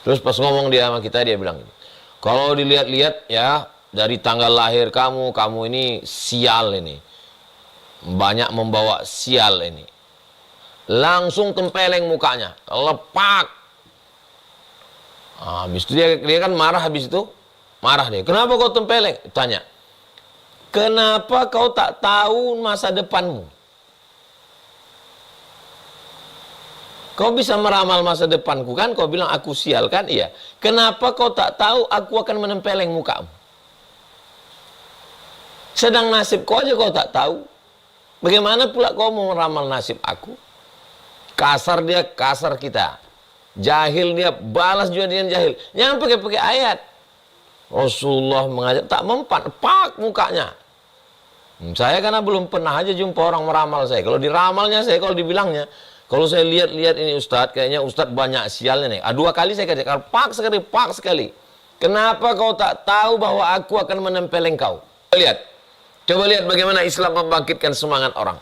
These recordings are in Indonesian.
Terus pas ngomong dia sama kita, dia bilang, kalau dilihat-lihat ya, dari tanggal lahir kamu, kamu ini sial ini. Banyak membawa sial ini. Langsung tempeleng mukanya, lepak. Habis itu dia kan marah, habis itu marah dia. Kenapa kau tempeleng? Tanya. Kenapa kau tak tahu masa depanmu? Kau bisa meramal masa depanku kan? Kau bilang aku sial kan? Iya. Kenapa kau tak tahu aku akan menempeleng mukamu? Sedang nasib kau aja kau tak tahu. Bagaimana pula kau mau meramal nasib aku? Kasar dia, kasar kita. Jahil dia, balas juga dengan jahil. Jangan pakai ayat. Rasulullah mengajak, tak mempan, pak mukanya. Saya karena belum pernah aja jumpa orang meramal saya. Kalau diramalnya saya, kalau dibilangnya, kalau saya lihat-lihat ini Ustadz, kayaknya Ustadz banyak sialnya nih. 2 kali saya katakan, pak sekali. Kenapa kau tak tahu bahwa aku akan menempeleng kau? Coba lihat bagaimana Islam membangkitkan semangat orang.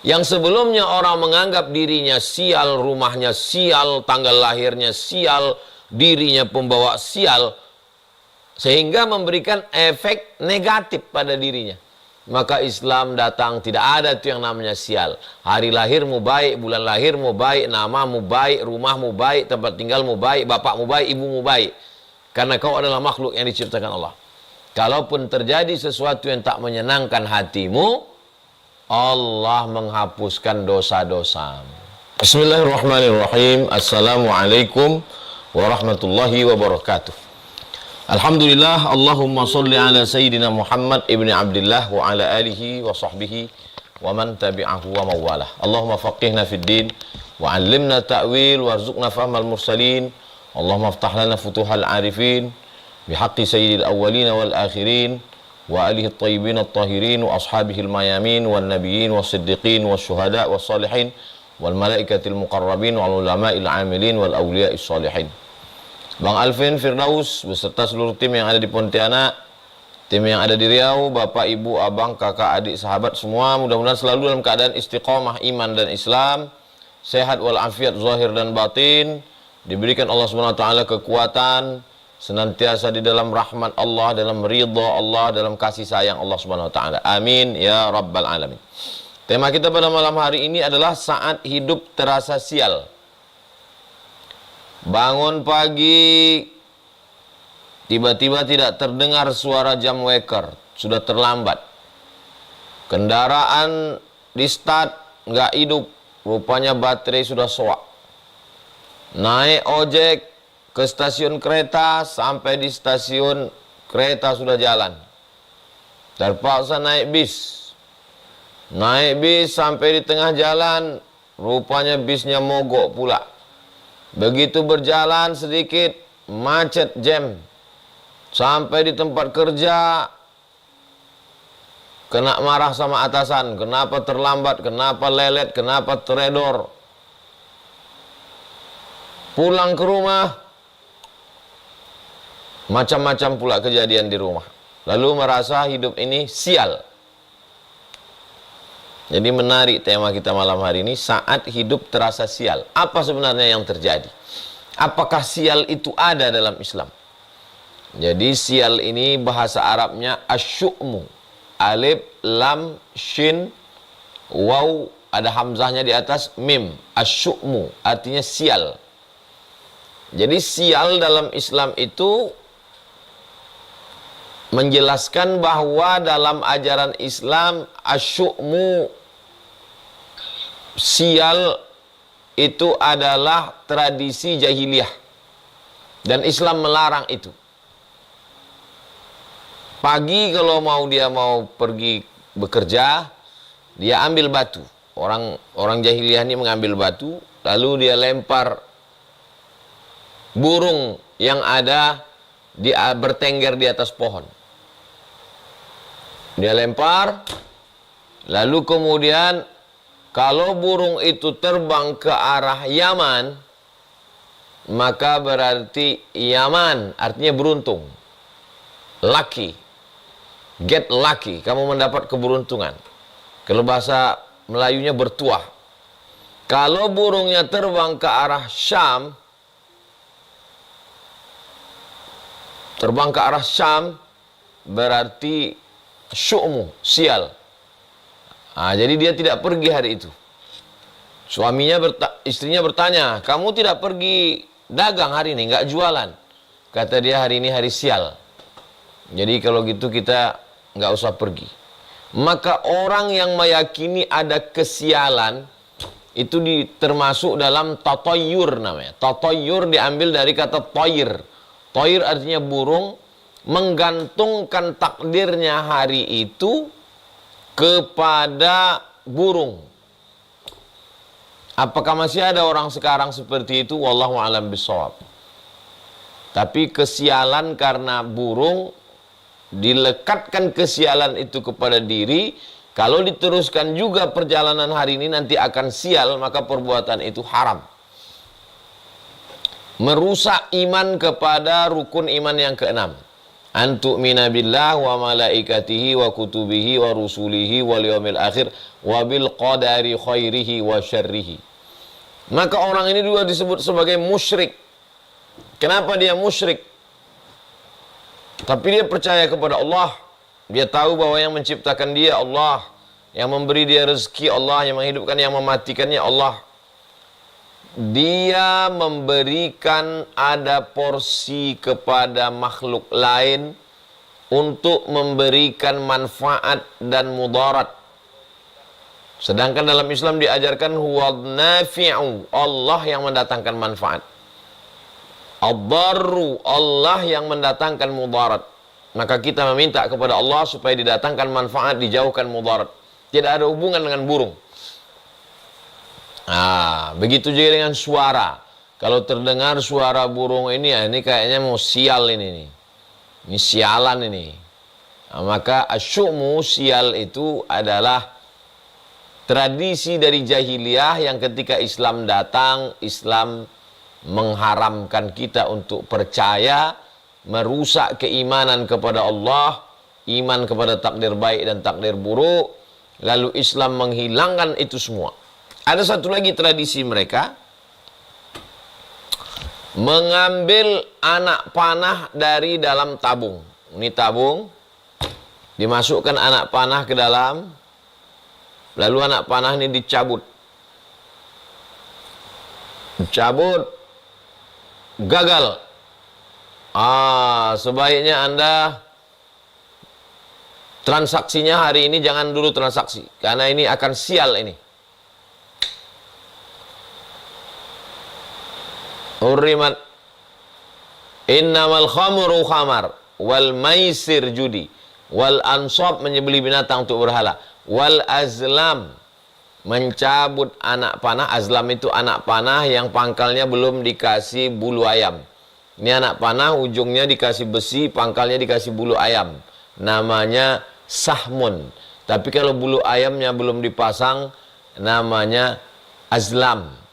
Yang sebelumnya orang menganggap dirinya sial, rumahnya sial, tanggal lahirnya sial, dirinya pembawa sial, sehingga memberikan efek negatif pada dirinya. Maka Islam datang, tidak ada itu yang namanya sial. Hari lahirmu baik, bulan lahirmu baik, namamu baik, rumahmu baik, tempat tinggalmu baik, bapakmu baik, ibumu baik. Karena kau adalah makhluk yang diciptakan Allah. Kalaupun terjadi sesuatu yang tak menyenangkan hatimu, Allah menghapuskan dosa-dosa. Bismillahirrahmanirrahim. Assalamualaikum warahmatullahi wabarakatuh. Alhamdulillah, Allahumma salli ala Sayyidina Muhammad ibni Abdillah wa ala alihi wa sahbihi wa man tabi'ahu wa mawalah. Allahumma faqihna fid din wa allimna ta'wil warzuqna fahmal mursalin. Allahumma aftah lana futuhal arifin bihaqqi sayyidil awwalin wal akhirin wa alihi at-tayyibin at-tahirin wa ashabihi al-mayamin wal nabiyyin was siddiqin was syuhada was salihin wal malaikatil muqarrabin wal ulama'il amilin wal awliya'is salihin. Bang Alvin Firdaus beserta seluruh tim yang ada di Pontianak, tim yang ada di Riau, bapak, ibu, abang, kakak, adik, sahabat semua, mudah-mudahan selalu dalam keadaan istiqomah iman dan Islam, sehat walafiat zahir dan batin, diberikan Allah SWT kekuatan, senantiasa di dalam rahmat Allah, dalam ridha Allah, dalam kasih sayang Allah SWT. Amin ya rabbal alamin. Tema kita pada malam hari ini adalah saat hidup terasa sial. Bangun pagi, tiba-tiba tidak terdengar suara jam waker, sudah terlambat. Kendaraan di start, nggak hidup, rupanya baterai sudah soak. Naik ojek ke stasiun kereta, sampai di stasiun kereta sudah jalan. Terpaksa naik bis. Naik bis sampai di tengah jalan, rupanya bisnya mogok pula. Begitu berjalan sedikit, macet jam. Sampai di tempat kerja, kena marah sama atasan. Kenapa terlambat, kenapa lelet, kenapa teredor. Pulang ke rumah, macam-macam pula kejadian di rumah. Lalu merasa hidup ini sial. Jadi menarik tema kita malam hari ini, saat hidup terasa sial. Apa sebenarnya yang terjadi? Apakah sial itu ada dalam Islam? Jadi sial ini bahasa Arabnya asyu'mu. Alif, lam, shin, waw, ada hamzahnya di atas, mim. Asyu'mu, artinya sial. Jadi sial dalam Islam itu menjelaskan bahwa dalam ajaran Islam asyu'mu, sial itu adalah tradisi jahiliyah dan Islam melarang itu. Pagi kalau dia mau pergi bekerja, dia ambil batu. Orang jahiliyah ini mengambil batu, lalu dia lempar burung yang ada bertengger di atas pohon. Dia lempar, lalu kemudian kalau burung itu terbang ke arah Yaman, maka berarti Yaman artinya beruntung, lucky, get lucky, kamu mendapat keberuntungan. Kalau bahasa Melayunya bertuah. Kalau burungnya terbang ke arah Syam, terbang ke arah Syam, berarti syu'mu, sial. Jadi dia tidak pergi hari itu. Istrinya bertanya, kamu tidak pergi dagang hari ini, nggak jualan? Kata dia, hari ini hari sial. Jadi kalau gitu kita nggak usah pergi. Maka orang yang meyakini ada kesialan, itu termasuk dalam tatoyur namanya. Tatoyur diambil dari kata toir. Toir artinya burung, menggantungkan takdirnya hari itu kepada burung. Apakah masih ada orang sekarang seperti itu? Wallahu a'lam bishawab. Tapi kesialan karena burung, dilekatkan kesialan itu kepada diri. Kalau diteruskan juga perjalanan hari ini nanti akan sial, maka perbuatan itu haram. Merusak iman kepada rukun iman yang keenam. An tu'mina billah wa malaikatihi wa kutubihi wa rusulihi wal yawmil akhir wa bil qadari khairihi wa syarrihi. Maka orang ini juga disebut sebagai musyrik. Kenapa dia musyrik? Tapi dia percaya kepada Allah. Dia tahu bahwa yang menciptakan dia Allah, yang memberi dia rezeki Allah, yang menghidupkan, yang mematikannya Allah. Dia memberikan ada porsi kepada makhluk lain untuk memberikan manfaat dan mudarat. Sedangkan dalam Islam diajarkan huwa nafi'u, Allah yang mendatangkan manfaat. Ad-darru, Allah yang mendatangkan mudarat. Maka kita meminta kepada Allah supaya didatangkan manfaat, dijauhkan mudarat. Tidak ada hubungan dengan burung. Begitu juga dengan suara. Kalau terdengar suara burung ini, ini kayaknya mau sial ini. Ini sialan ini. Maka asyu'mu, sial itu adalah tradisi dari jahiliyah yang ketika Islam datang, Islam mengharamkan kita untuk percaya, merusak keimanan kepada Allah, iman kepada takdir baik dan takdir buruk. Lalu Islam menghilangkan itu semua. Ada satu lagi tradisi mereka, mengambil anak panah dari dalam tabung. Ini tabung, dimasukkan anak panah ke dalam, lalu anak panah ini dicabut. Cabut, gagal. Sebaiknya Anda transaksinya hari ini jangan dulu transaksi, karena ini akan sial ini. Hurrimat innamal khamru khamar wal maisir judi wal ansab menyembelih binatang untuk berhala wal azlam mencabut anak panah. Azlam itu anak panah yang pangkalnya belum dikasih bulu ayam. Ini anak panah ujungnya dikasih besi, pangkalnya dikasih bulu ayam. Namanya sahmun. Tapi kalau bulu ayamnya belum dipasang, namanya azlam.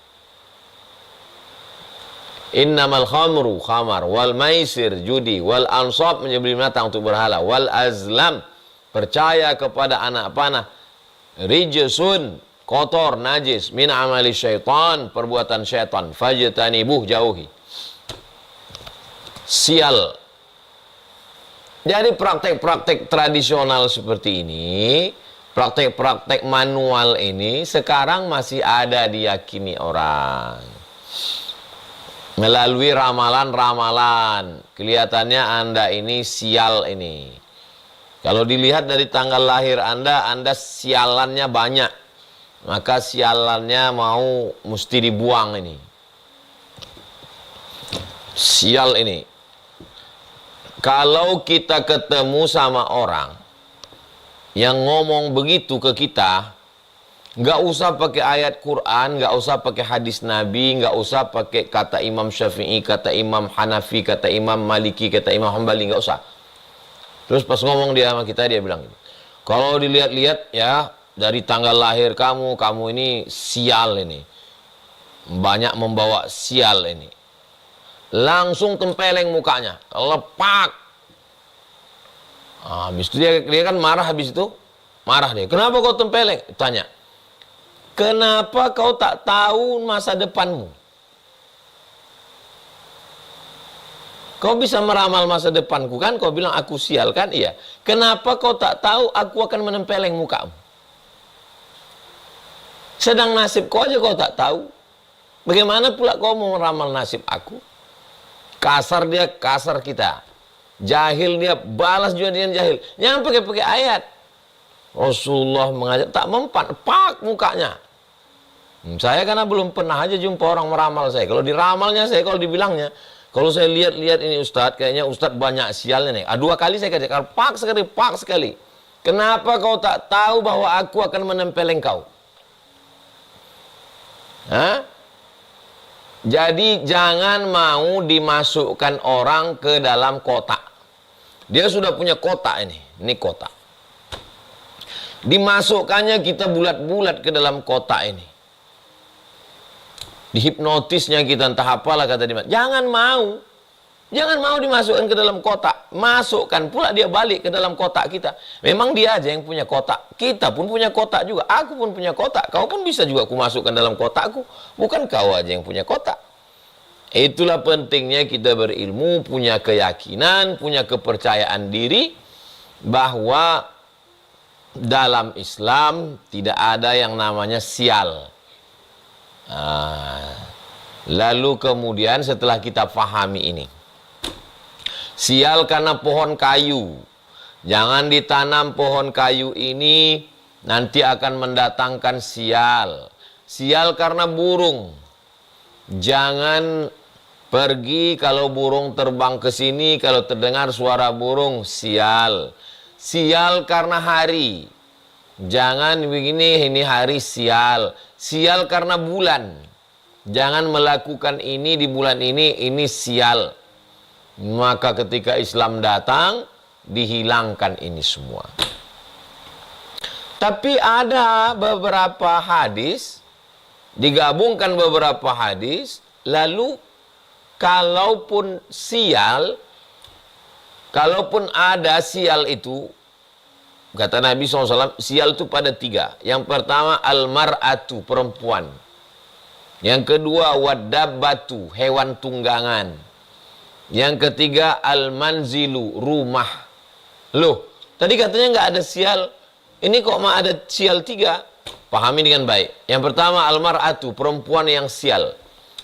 Innamal khamru khamar wal maisir judi wal ansab menyembelih binatang untuk berhala wal azlam percaya kepada anak panah rijsun kotor najis min amali syaitan perbuatan syaitan fajtanibuh jauhi. Sial. Jadi praktek-praktek tradisional seperti ini, praktek-praktek manual ini sekarang masih ada diyakini orang. Melalui ramalan-ramalan, kelihatannya Anda ini sial ini. Kalau dilihat dari tanggal lahir Anda sialannya banyak. Maka sialannya mesti dibuang ini. Sial ini. Kalau kita ketemu sama orang yang ngomong begitu ke kita, nggak usah pakai ayat Quran, nggak usah pakai hadis Nabi, nggak usah pakai kata Imam Syafi'i, kata Imam Hanafi, kata Imam Maliki, kata Imam Hambali, nggak usah. Terus pas ngomong dia sama kita, dia bilang, kalau dilihat-lihat ya dari tanggal lahir kamu ini sial ini, banyak membawa sial ini. Langsung tempeleng mukanya, lepak. Habis itu dia kan marah habis itu, marah dia. Kenapa kau tempeleng? Tanya. Kenapa kau tak tahu masa depanmu? Kau bisa meramal masa depanku kan? Kau bilang aku sial kan? Iya. Kenapa kau tak tahu aku akan menempeleng mukamu? Sedang nasib kau aja kau tak tahu. Bagaimana pula kau mau meramal nasib aku? Kasar dia, kasar kita. Jahil dia, balas juga dengan jahil. Jangan pakai ayat. Rasulullah mengajak, tak mempan, pak mukanya. Saya karena belum pernah aja jumpa orang meramal saya. Kalau diramalnya saya, kalau dibilangnya, kalau saya lihat-lihat ini Ustadz, kayaknya Ustadz banyak sialnya nih. 2 kali saya katakan, pak sekali. Kenapa kau tak tahu bahwa aku akan menempeleng kau? Hah? Jadi jangan mau dimasukkan orang ke dalam kotak. Dia sudah punya kotak ini kotak. Dimasukkannya kita bulat-bulat ke dalam kotak ini. Dihipnotisnya kita entah apalah kata dia. Jangan mau dimasukkan ke dalam kotak. Masukkan pula dia balik ke dalam kotak kita. Memang dia aja yang punya kotak. Kita pun punya kotak juga. Aku pun punya kotak. Kau pun bisa juga aku masukkan dalam kotakku. Bukan kau aja yang punya kotak. Itulah pentingnya kita berilmu, punya keyakinan, punya kepercayaan diri bahwa dalam Islam tidak ada yang namanya sial. Lalu kemudian setelah kita pahami ini, sial karena pohon kayu. Jangan ditanam pohon kayu ini, nanti akan mendatangkan sial. Sial karena burung. Jangan pergi kalau burung terbang ke sini, kalau terdengar suara burung, sial. Sial karena hari. Jangan begini, ini hari sial. Sial karena bulan. Jangan melakukan ini di bulan ini sial. Maka ketika Islam datang, dihilangkan ini semua. Tapi ada beberapa hadis, digabungkan beberapa hadis, lalu kalaupun sial, kalaupun ada sial itu, kata Nabi SAW, sial itu pada 3. Yang pertama, al-mar'atu, perempuan. Yang kedua, wadabbatu, hewan tunggangan. Yang ketiga, al-manzilu, rumah. Loh, tadi katanya nggak ada sial. Ini kok mah ada sial 3? Pahami dengan baik. Yang pertama, al-mar'atu, perempuan yang sial.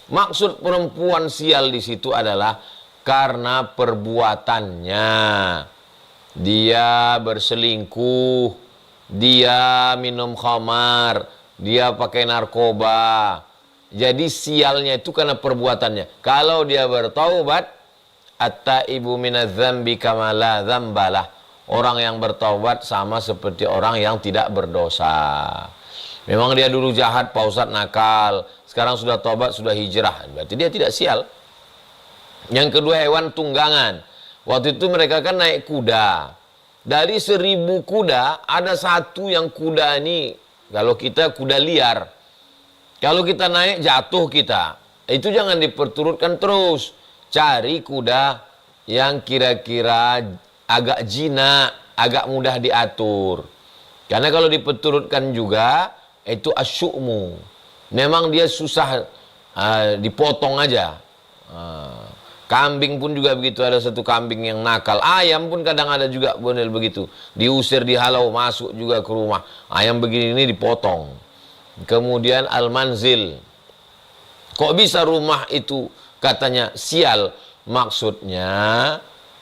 Maksud perempuan sial di situ adalah karena perbuatannya. Dia berselingkuh, dia minum khamar, dia pakai narkoba. Jadi sialnya itu karena perbuatannya. Kalau dia bertaubat, at-taibu minadz-dzambi kama la dzambalah. Orang yang bertaubat sama seperti orang yang tidak berdosa. Memang dia dulu jahat, Pak Ustadz, nakal. Sekarang sudah taubat, sudah hijrah. Berarti dia tidak sial. Yang kedua, hewan tunggangan. Waktu itu mereka kan naik kuda. Dari 1000 kuda, ada satu yang kuda ini, kalau kita kuda liar. Kalau kita naik, jatuh kita. Itu jangan diperturutkan terus. Cari kuda yang kira-kira agak jinak, agak mudah diatur. Karena kalau diperturutkan juga, itu asyukmu. Memang dia susah dipotong aja. Kambing pun juga begitu, ada satu kambing yang nakal. Ayam pun kadang ada juga model begitu. Diusir, dihalau, masuk juga ke rumah. Ayam begini ini dipotong. Kemudian al-manzil. Kok bisa rumah itu katanya sial? Maksudnya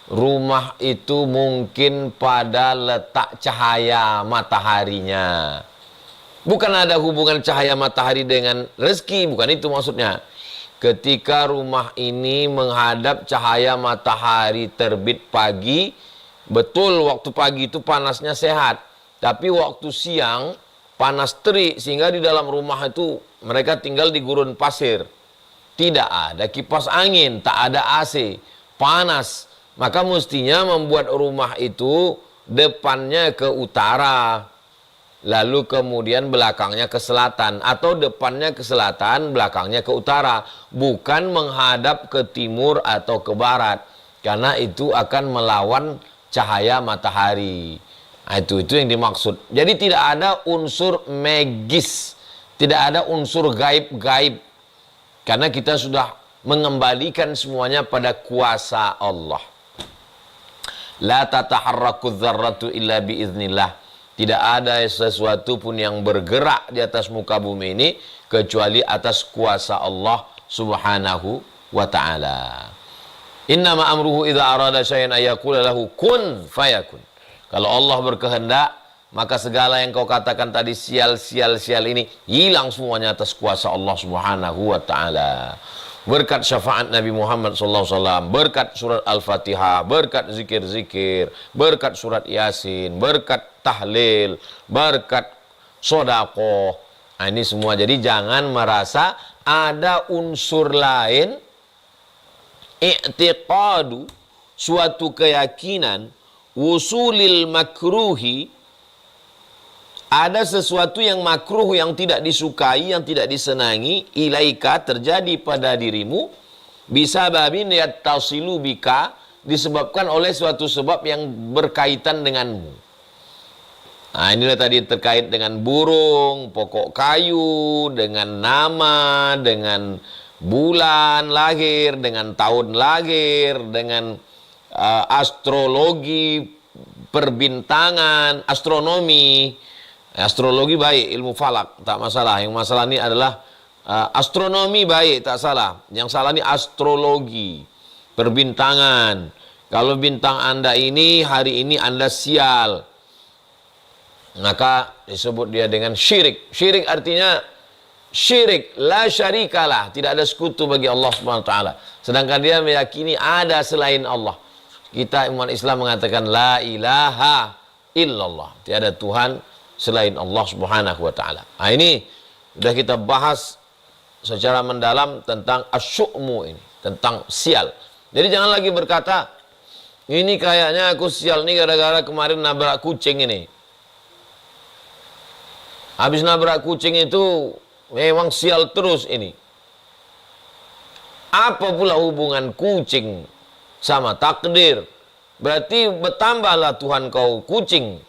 rumah itu mungkin pada letak cahaya mataharinya. Bukan ada hubungan cahaya matahari dengan rezeki, bukan itu maksudnya. Ketika rumah ini menghadap cahaya matahari terbit pagi, betul waktu pagi itu panasnya sehat. Tapi waktu siang panas terik, sehingga di dalam rumah itu mereka tinggal di gurun pasir. Tidak ada kipas angin, tak ada AC, panas. Maka mestinya membuat rumah itu depannya ke utara, lalu kemudian belakangnya ke selatan, atau depannya ke selatan, belakangnya ke utara, bukan menghadap ke timur atau ke barat, karena itu akan melawan cahaya matahari. Nah, itu yang dimaksud. Jadi tidak ada unsur magis, tidak ada unsur gaib-gaib, karena kita sudah mengembalikan semuanya pada kuasa Allah. La tataharraku dzarratu illa biiznillah. Tidak ada sesuatu pun yang bergerak di atas muka bumi ini kecuali atas kuasa Allah Subhanahu wa ta'ala. Innama amruhu idza arada syai'an ayaqula lahu kun fayakun. Kalau Allah berkehendak, maka segala yang kau katakan tadi sial ini hilang semuanya atas kuasa Allah Subhanahu wa ta'ala. Berkat syafaat Nabi Muhammad SAW, berkat surat Al-Fatihah, berkat zikir-zikir, berkat surat Yasin, berkat tahlil, berkat sodaqoh. Nah, ini semua. Jadi jangan merasa ada unsur lain, i'tiqadu, suatu keyakinan, wusulil makruhi, ada sesuatu yang makruh, yang tidak disukai, yang tidak disenangi, ilaika, terjadi pada dirimu, bisa babin yattasilu bika, disebabkan oleh suatu sebab yang berkaitan denganmu. Nah, inilah tadi terkait dengan burung, pokok kayu, dengan nama, dengan bulan lahir, dengan tahun lahir, dengan astrologi, perbintangan, astronomi. Astrologi baik, ilmu falak, tak masalah. Yang masalah ini adalah astronomi baik, tak salah. Yang salah ini astrologi, perbintangan. Kalau bintang Anda ini, hari ini Anda sial, maka disebut dia dengan syirik. Syirik artinya syirik, la syarikalah, tidak ada sekutu bagi Allah Subhanahu wa taala. Sedangkan dia meyakini ada selain Allah. Kita umat Islam mengatakan la ilaha illallah, tiada Tuhan selain Allah Subhanahu wa taala. Nah, ini sudah kita bahas secara mendalam tentang asyu'mu ini, tentang sial. Jadi jangan lagi berkata, ini kayaknya aku sial nih gara-gara kemarin nabrak kucing ini. Habis nabrak kucing itu memang sial terus ini. Apa pula hubungan kucing sama takdir? Berarti bertambahlah Tuhan kau kucing.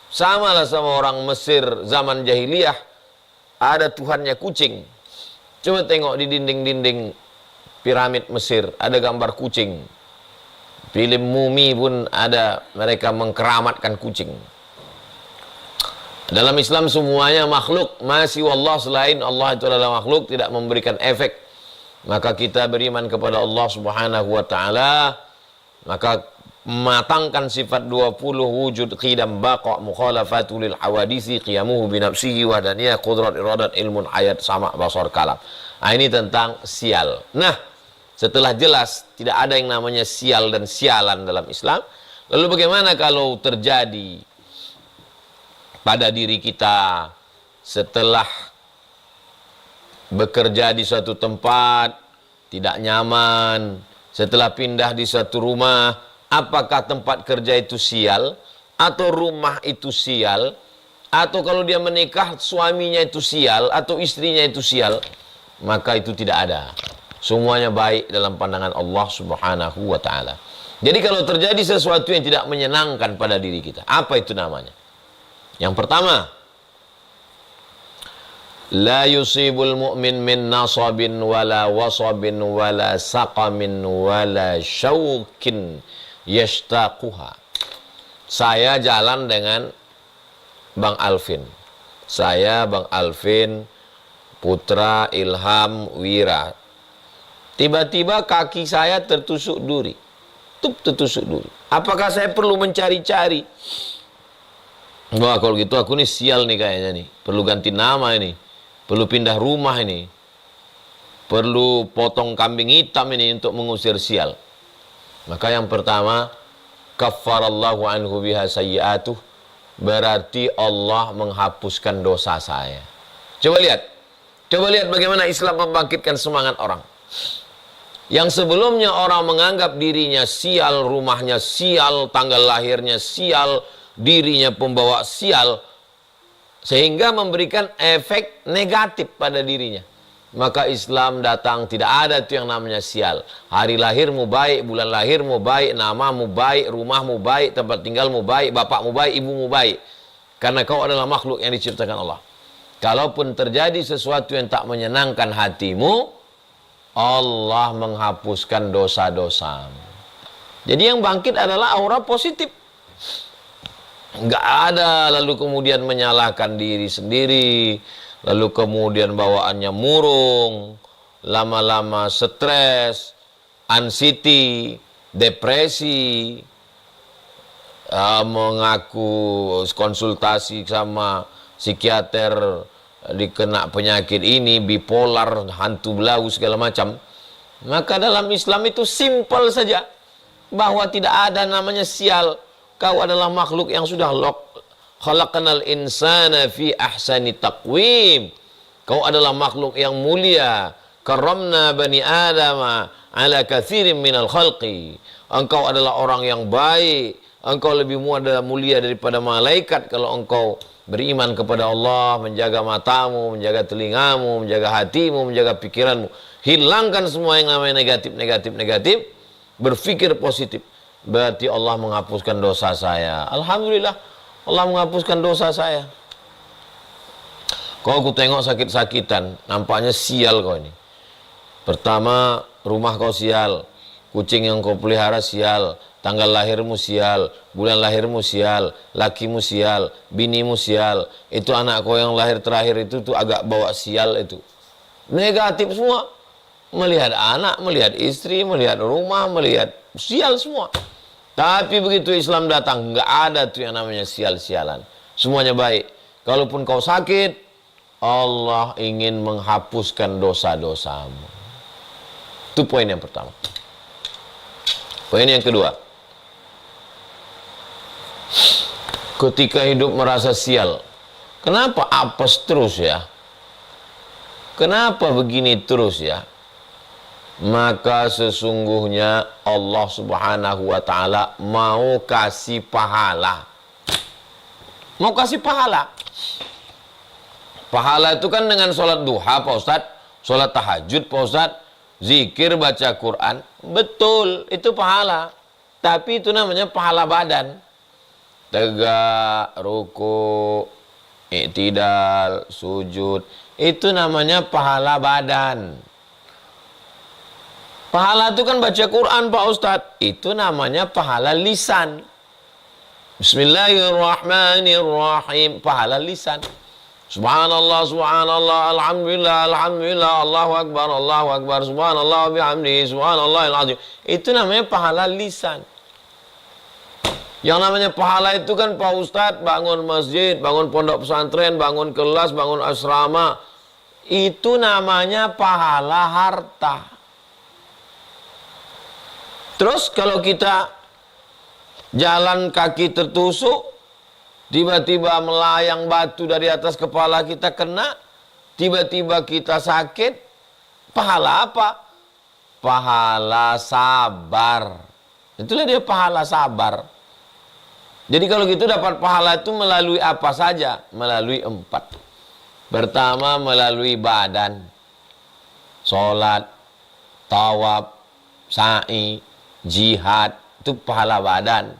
Samalah sama orang Mesir zaman jahiliyah, ada Tuhannya kucing. Coba tengok di dinding-dinding piramid Mesir, ada gambar kucing. Film Mumi pun ada, mereka mengkeramatkan kucing. Dalam Islam semuanya makhluk, masih wallah, selain Allah itu adalah makhluk, tidak memberikan efek. Maka kita beriman kepada Allah Subhanahu wa taala, maka matangkan sifat 20 wujud qidam baqa mukhalafatul hawadisi qiyamuhu binafsihi wahdaniyah qudrat iradat ilmun hayat sama basar kalam. Nah, ini tentang sial. Nah, setelah jelas tidak ada yang namanya sial dan sialan dalam Islam, lalu bagaimana kalau terjadi pada diri kita setelah bekerja di suatu tempat tidak nyaman, setelah pindah di suatu rumah? Apakah tempat kerja itu sial, atau rumah itu sial, atau kalau dia menikah suaminya itu sial, atau istrinya itu sial? Maka itu tidak ada. Semuanya baik dalam pandangan Allah Subhanahu wa ta'ala. Jadi kalau terjadi sesuatu yang tidak menyenangkan pada diri kita, apa itu namanya? Yang pertama, la yusibul mu'min min nasabin wala wasabin wala saqamin wala syaukin yashtaquha. Saya jalan dengan Bang Alvin. Saya Bang Alvin, Putra, Ilham, Wira. Tiba-tiba kaki saya tertusuk duri. Tertusuk duri. Apakah saya perlu mencari-cari? Wah, kalau gitu aku nih sial nih kayaknya nih. Perlu ganti nama ini. Perlu pindah rumah ini. Perlu potong kambing hitam ini untuk mengusir sial. Maka yang pertama, kaffarallahu anhu biha sayyi'atuh, berarti Allah menghapuskan dosa saya. Coba lihat bagaimana Islam membangkitkan semangat orang. Yang sebelumnya orang menganggap dirinya sial, rumahnya sial, tanggal lahirnya sial, dirinya pembawa sial, sehingga memberikan efek negatif pada dirinya. Maka Islam datang, tidak ada itu yang namanya sial. Hari lahirmu baik, bulan lahirmu baik, namamu baik, rumahmu baik, tempat tinggalmu baik, bapakmu baik, ibumu baik. Karena kau adalah makhluk yang diciptakan Allah. Kalaupun terjadi sesuatu yang tak menyenangkan hatimu, Allah menghapuskan dosa-dosa. Jadi yang bangkit adalah aura positif. Nggak ada lalu kemudian menyalahkan diri sendiri, lalu kemudian bawaannya murung, lama-lama stres, anxiety, depresi, mengaku konsultasi sama psikiater, dikena penyakit ini, bipolar, hantu belau, segala macam. Maka dalam Islam itu simpel saja, bahwa tidak ada namanya sial. Kau adalah makhluk yang sudah khalaqnal insana fi ahsani taqwim. Kau adalah makhluk yang mulia. Karramna bani adama ala katsirin minal khalqi. Engkau adalah orang yang baik. Engkau lebih mulia daripada malaikat kalau engkau beriman kepada Allah, menjaga matamu, menjaga telingamu, menjaga hatimu, menjaga pikiranmu. Hilangkan semua yang namanya negatif, berpikir positif. Berarti Allah menghapuskan dosa saya. Alhamdulillah, Allah menghapuskan dosa saya. Kau aku tengok sakit-sakitan, nampaknya sial kau ini. Pertama, rumah kau sial, kucing yang kau pelihara sial, tanggal lahirmu sial, bulan lahirmu sial, lakimu sial, binimu sial. Itu anak kau yang lahir terakhir itu tuh agak bawa sial itu. Negatif semua. Melihat anak, melihat istri, melihat rumah, melihat sial semua. Tapi begitu Islam datang, nggak ada tuh yang namanya sial-sialan. Semuanya baik. Kalaupun kau sakit, Allah ingin menghapuskan dosa-dosamu. Itu poin yang pertama. Poin yang kedua. Ketika hidup merasa sial, kenapa apes terus ya? Kenapa begini terus ya? Maka sesungguhnya Allah Subhanahu wa ta'ala mau kasih pahala. Mau kasih pahala. Pahala itu kan dengan sholat duha Pak Ustadz, sholat tahajud Pak Ustadz, zikir, baca Quran. Betul, itu pahala. Tapi itu namanya pahala badan. Tegak, ruku, i'tidal, sujud. Itu namanya pahala badan. Pahala itu kan baca Quran Pak Ustadz. Itu namanya pahala lisan. Bismillahirrahmanirrahim. Pahala lisan. Subhanallah, subhanallah, alhamdulillah, alhamdulillah, Allahu akbar, subhanallah, bihamdihi, subhanallahil azim. Itu namanya pahala lisan. Yang namanya pahala itu kan Pak Ustadz, bangun masjid, bangun pondok pesantren, bangun kelas, bangun asrama. Itu namanya pahala harta. Terus kalau kita jalan kaki tertusuk, tiba-tiba melayang batu dari atas kepala kita kena, tiba-tiba kita sakit, pahala apa? Pahala sabar. Itulah dia pahala sabar. Jadi kalau gitu dapat pahala itu melalui apa saja? Melalui 4. Pertama melalui badan. Sholat, tawaf, sa'i, jihad, itu pahala badan.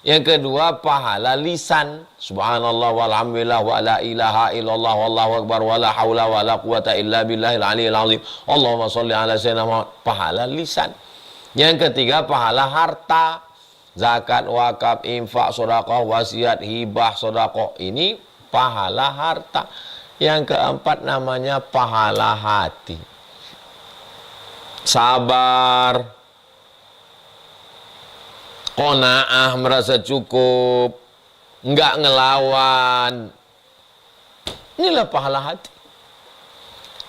Yang kedua pahala lisan. Subhanallah walhamdulillah wa la ilaha illallah wallahu akbar wa la hawla wa la quwata illa billahil aliyil azim. Allahumma sholli ala sayyidina Muhammad. Pahala lisan. Yang ketiga pahala harta. Zakat, wakaf, infak, sedekah, wasiat, hibah, sedekah. Ini pahala harta. Yang keempat namanya pahala hati. Sabar, qanaah, merasa cukup, enggak ngelawan. Inilah pahala hati.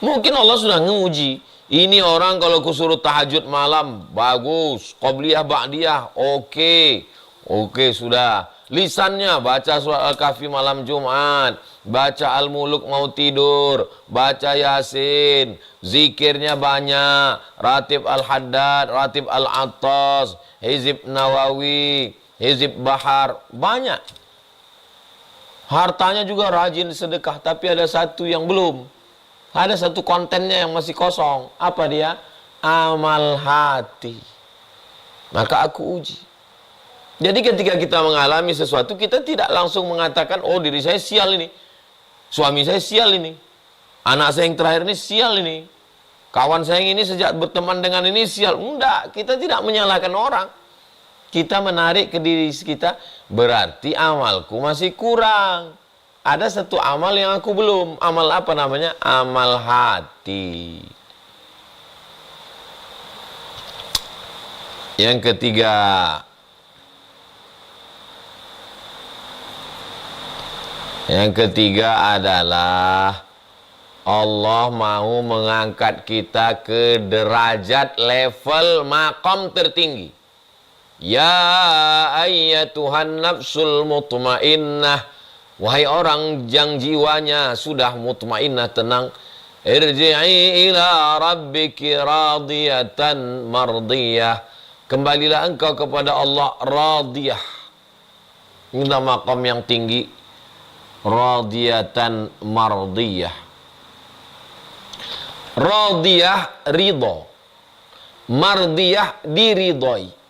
Mungkin Allah sudah nguji. Ini orang kalau kusuruh tahajud malam, bagus. Qobliyah, ba'diyah, oke. Oke, sudah. Lisannya, baca surat Al-Kahfi malam Jumat. Baca Al-Muluk mau tidur. Baca Yasin. Zikirnya banyak. Ratib Al-Haddad, Ratib Al-Attas, Hizib Nawawi, Hizib Bahar. Banyak. Hartanya juga rajin sedekah. Tapi ada satu yang belum. Ada satu kontennya yang masih kosong. Apa dia? Amal hati. Maka aku uji. Jadi ketika kita mengalami sesuatu, kita tidak langsung mengatakan, oh diri saya sial ini. Suami saya sial ini. Anak saya yang terakhir ini sial ini. Kawan saya yang ini sejak berteman dengan ini sial. Enggak, kita tidak menyalahkan orang. Kita menarik ke diri kita, berarti amalku masih kurang. Ada satu amal yang aku belum. Amal apa namanya? Amal hati. Yang ketiga, adalah Allah mau mengangkat kita ke derajat level makom tertinggi. Ya ayyatuhan nafsul mutmainnah, wahai orang yang jiwanya sudah mutmainnah, tenang, irji'i ila rabbiki radiyatan mardiyah, kembalilah engkau kepada Allah radiyah. Ini makom yang tinggi, radiyatan mardiyah. Radiyah ridho, mardiyah diridhoi.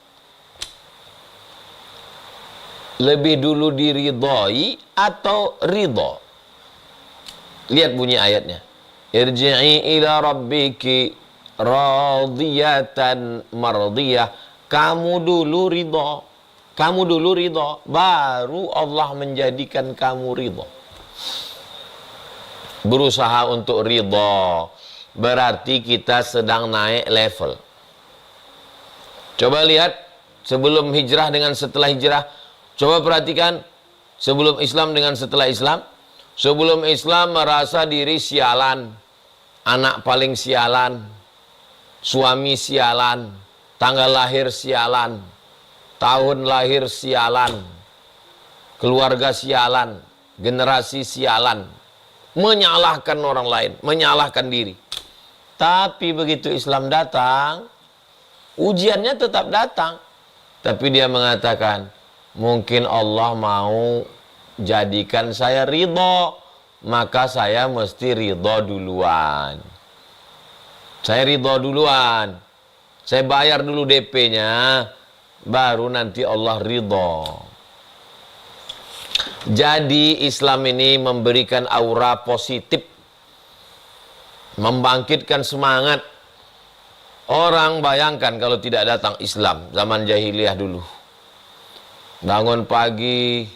Lebih dulu diridhoi atau ridho? Lihat bunyi ayatnya. Irji'i ila rabbiki radiyatan mardiyah. Kamu dulu ridho. Kamu dulu ridho, baru Allah menjadikan kamu ridho. Berusaha untuk ridho, berarti kita sedang naik level. Coba lihat sebelum hijrah dengan setelah hijrah. Coba perhatikan sebelum Islam dengan setelah Islam. Sebelum Islam merasa diri sialan, anak paling sialan, suami sialan, tanggal lahir sialan, tahun lahir sialan, keluarga sialan, generasi sialan, menyalahkan orang lain, menyalahkan diri. Tapi begitu Islam datang, ujiannya tetap datang. Tapi dia mengatakan, mungkin Allah mau jadikan saya ridho, maka saya mesti ridho duluan. Saya ridho duluan. Saya bayar dulu DP-nya, baru nanti Allah ridho. Jadi Islam ini memberikan aura positif, membangkitkan semangat. Orang bayangkan kalau tidak datang Islam zaman jahiliyah dulu. Bangun pagi,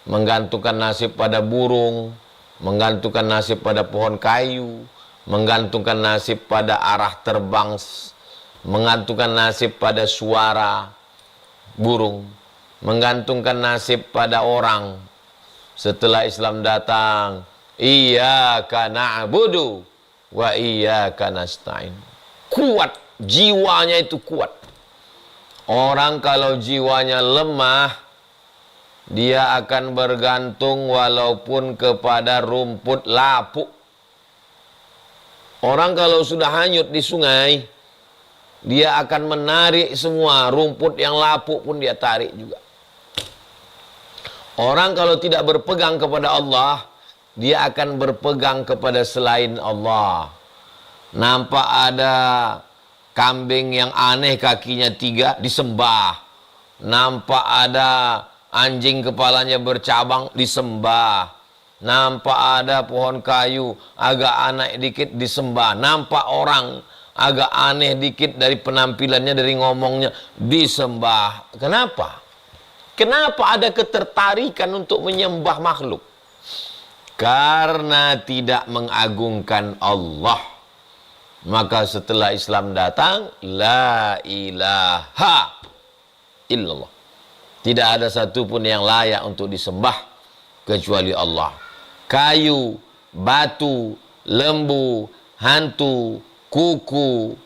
menggantungkan nasib pada burung, menggantungkan nasib pada pohon kayu, menggantungkan nasib pada arah terbang, menggantungkan nasib pada suara burung, menggantungkan nasib pada orang. Setelah Islam datang, iyyaka na'budu wa iyyaka nasta'in. Kuat, jiwanya itu kuat. Orang kalau jiwanya lemah, dia akan bergantung walaupun kepada rumput lapuk. Orang kalau sudah hanyut di sungai, dia akan menarik semua rumput yang lapuk pun dia tarik juga. Orang kalau tidak berpegang kepada Allah, dia akan berpegang kepada selain Allah. Nampak ada kambing yang aneh kakinya 3 disembah. Nampak ada anjing kepalanya bercabang disembah. Nampak ada pohon kayu agak aneh dikit disembah. Nampak orang agak aneh dikit dari penampilannya, dari ngomongnya disembah. Kenapa? Kenapa ada ketertarikan untuk menyembah makhluk? Karena tidak mengagungkan Allah. Maka setelah Islam datang, la ilaha illallah. Tidak ada satupun yang layak untuk disembah kecuali Allah. Kayu, batu, lembu, hantu, kuku,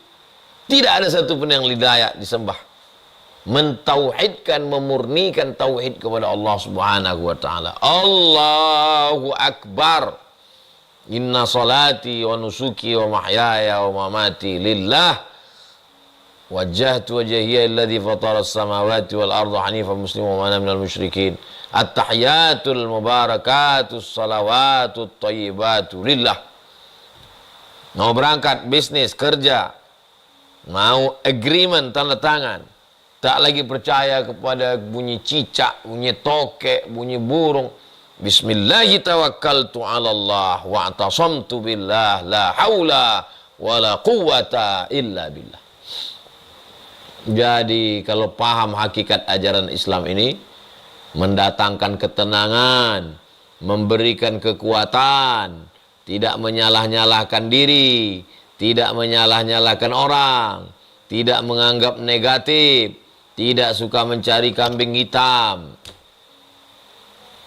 tidak ada satupun yang layak disembah. Mentauhidkan, memurnikan tauhid kepada Allah Subhanahu wa taala. Allahu Akbar. Inna salati wa nusuki wa mahyaya wa mamati lillah wajjahtu wajhiya alladhi fatara as-samawati wal arda hanifan musliman wa ana minal musyrikin. At-tahiyatul mubarakatus salawatut thayyibatu lillah. Mau berangkat bisnis, kerja, mau agreement, tanda tangan, tak lagi percaya kepada bunyi cicak, bunyi tokek, bunyi burung. Bismillahi tawakkaltu ala Allah wa atasamtu billah la haula wala quwwata illa billah. Jadi kalau paham hakikat ajaran Islam ini, mendatangkan ketenangan, memberikan kekuatan, tidak menyalah-nyalahkan diri, tidak menyalah-nyalahkan orang, tidak menganggap negatif, tidak suka mencari kambing hitam.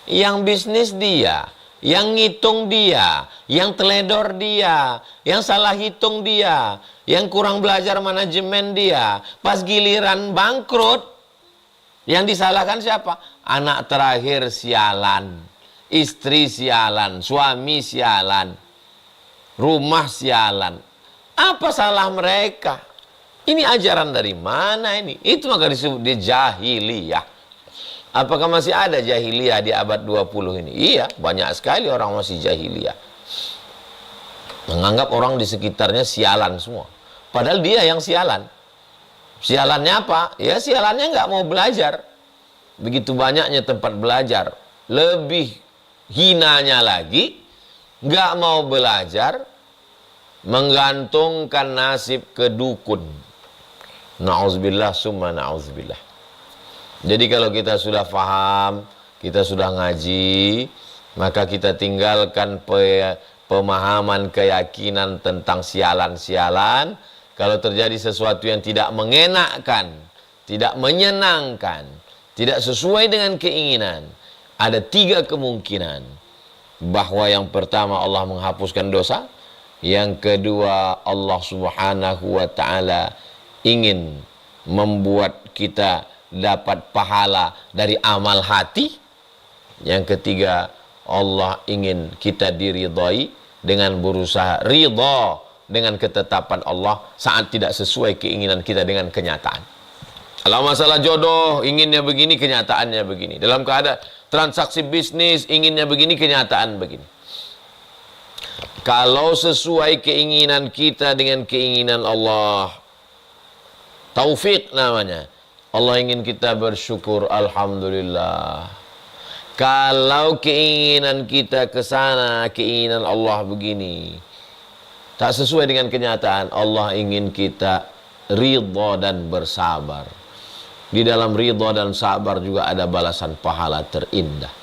Yang bisnis dia, yang ngitung dia, yang teledor dia, yang salah hitung dia, yang kurang belajar manajemen dia. Pas giliran bangkrut, yang disalahkan siapa? Anak terakhir sialan, istri sialan, suami sialan, rumah sialan. Apa salah mereka? Ini ajaran dari mana ini? Itu maka disebut dia jahiliyah. Apakah masih ada jahiliyah di abad 20 ini? Iya, banyak sekali orang masih jahiliyah. Menganggap orang di sekitarnya sialan semua. Padahal dia yang sialan. Sialannya apa? Ya sialannya nggak mau belajar. Begitu banyaknya tempat belajar. Lebih hinanya lagi, nggak mau belajar, menggantungkan nasib ke dukun. Na'udzubillah summa na'udzubillah. Jadi kalau kita sudah paham, kita sudah ngaji, maka kita tinggalkan pemahaman keyakinan tentang sialan-sialan. Kalau terjadi sesuatu yang tidak mengenakkan, tidak menyenangkan, tidak sesuai dengan keinginan, ada 3 kemungkinan. Bahwa yang pertama Allah menghapuskan dosa, yang kedua Allah subhanahu wa ta'ala ingin membuat kita dapat pahala dari amal hati. Yang ketiga, Allah ingin kita diridhai dengan berusaha ridha dengan ketetapan Allah saat tidak sesuai keinginan kita dengan kenyataan. Kalau masalah jodoh, inginnya begini, kenyataannya begini. Dalam keadaan transaksi bisnis, inginnya begini, kenyataan begini. Kalau sesuai keinginan kita dengan keinginan Allah, taufik namanya. Allah ingin kita bersyukur, alhamdulillah. Kalau keinginan kita ke sana, keinginan Allah begini, tak sesuai dengan kenyataan, Allah ingin kita ridha dan bersabar. Di dalam ridha dan sabar juga ada balasan pahala terindah.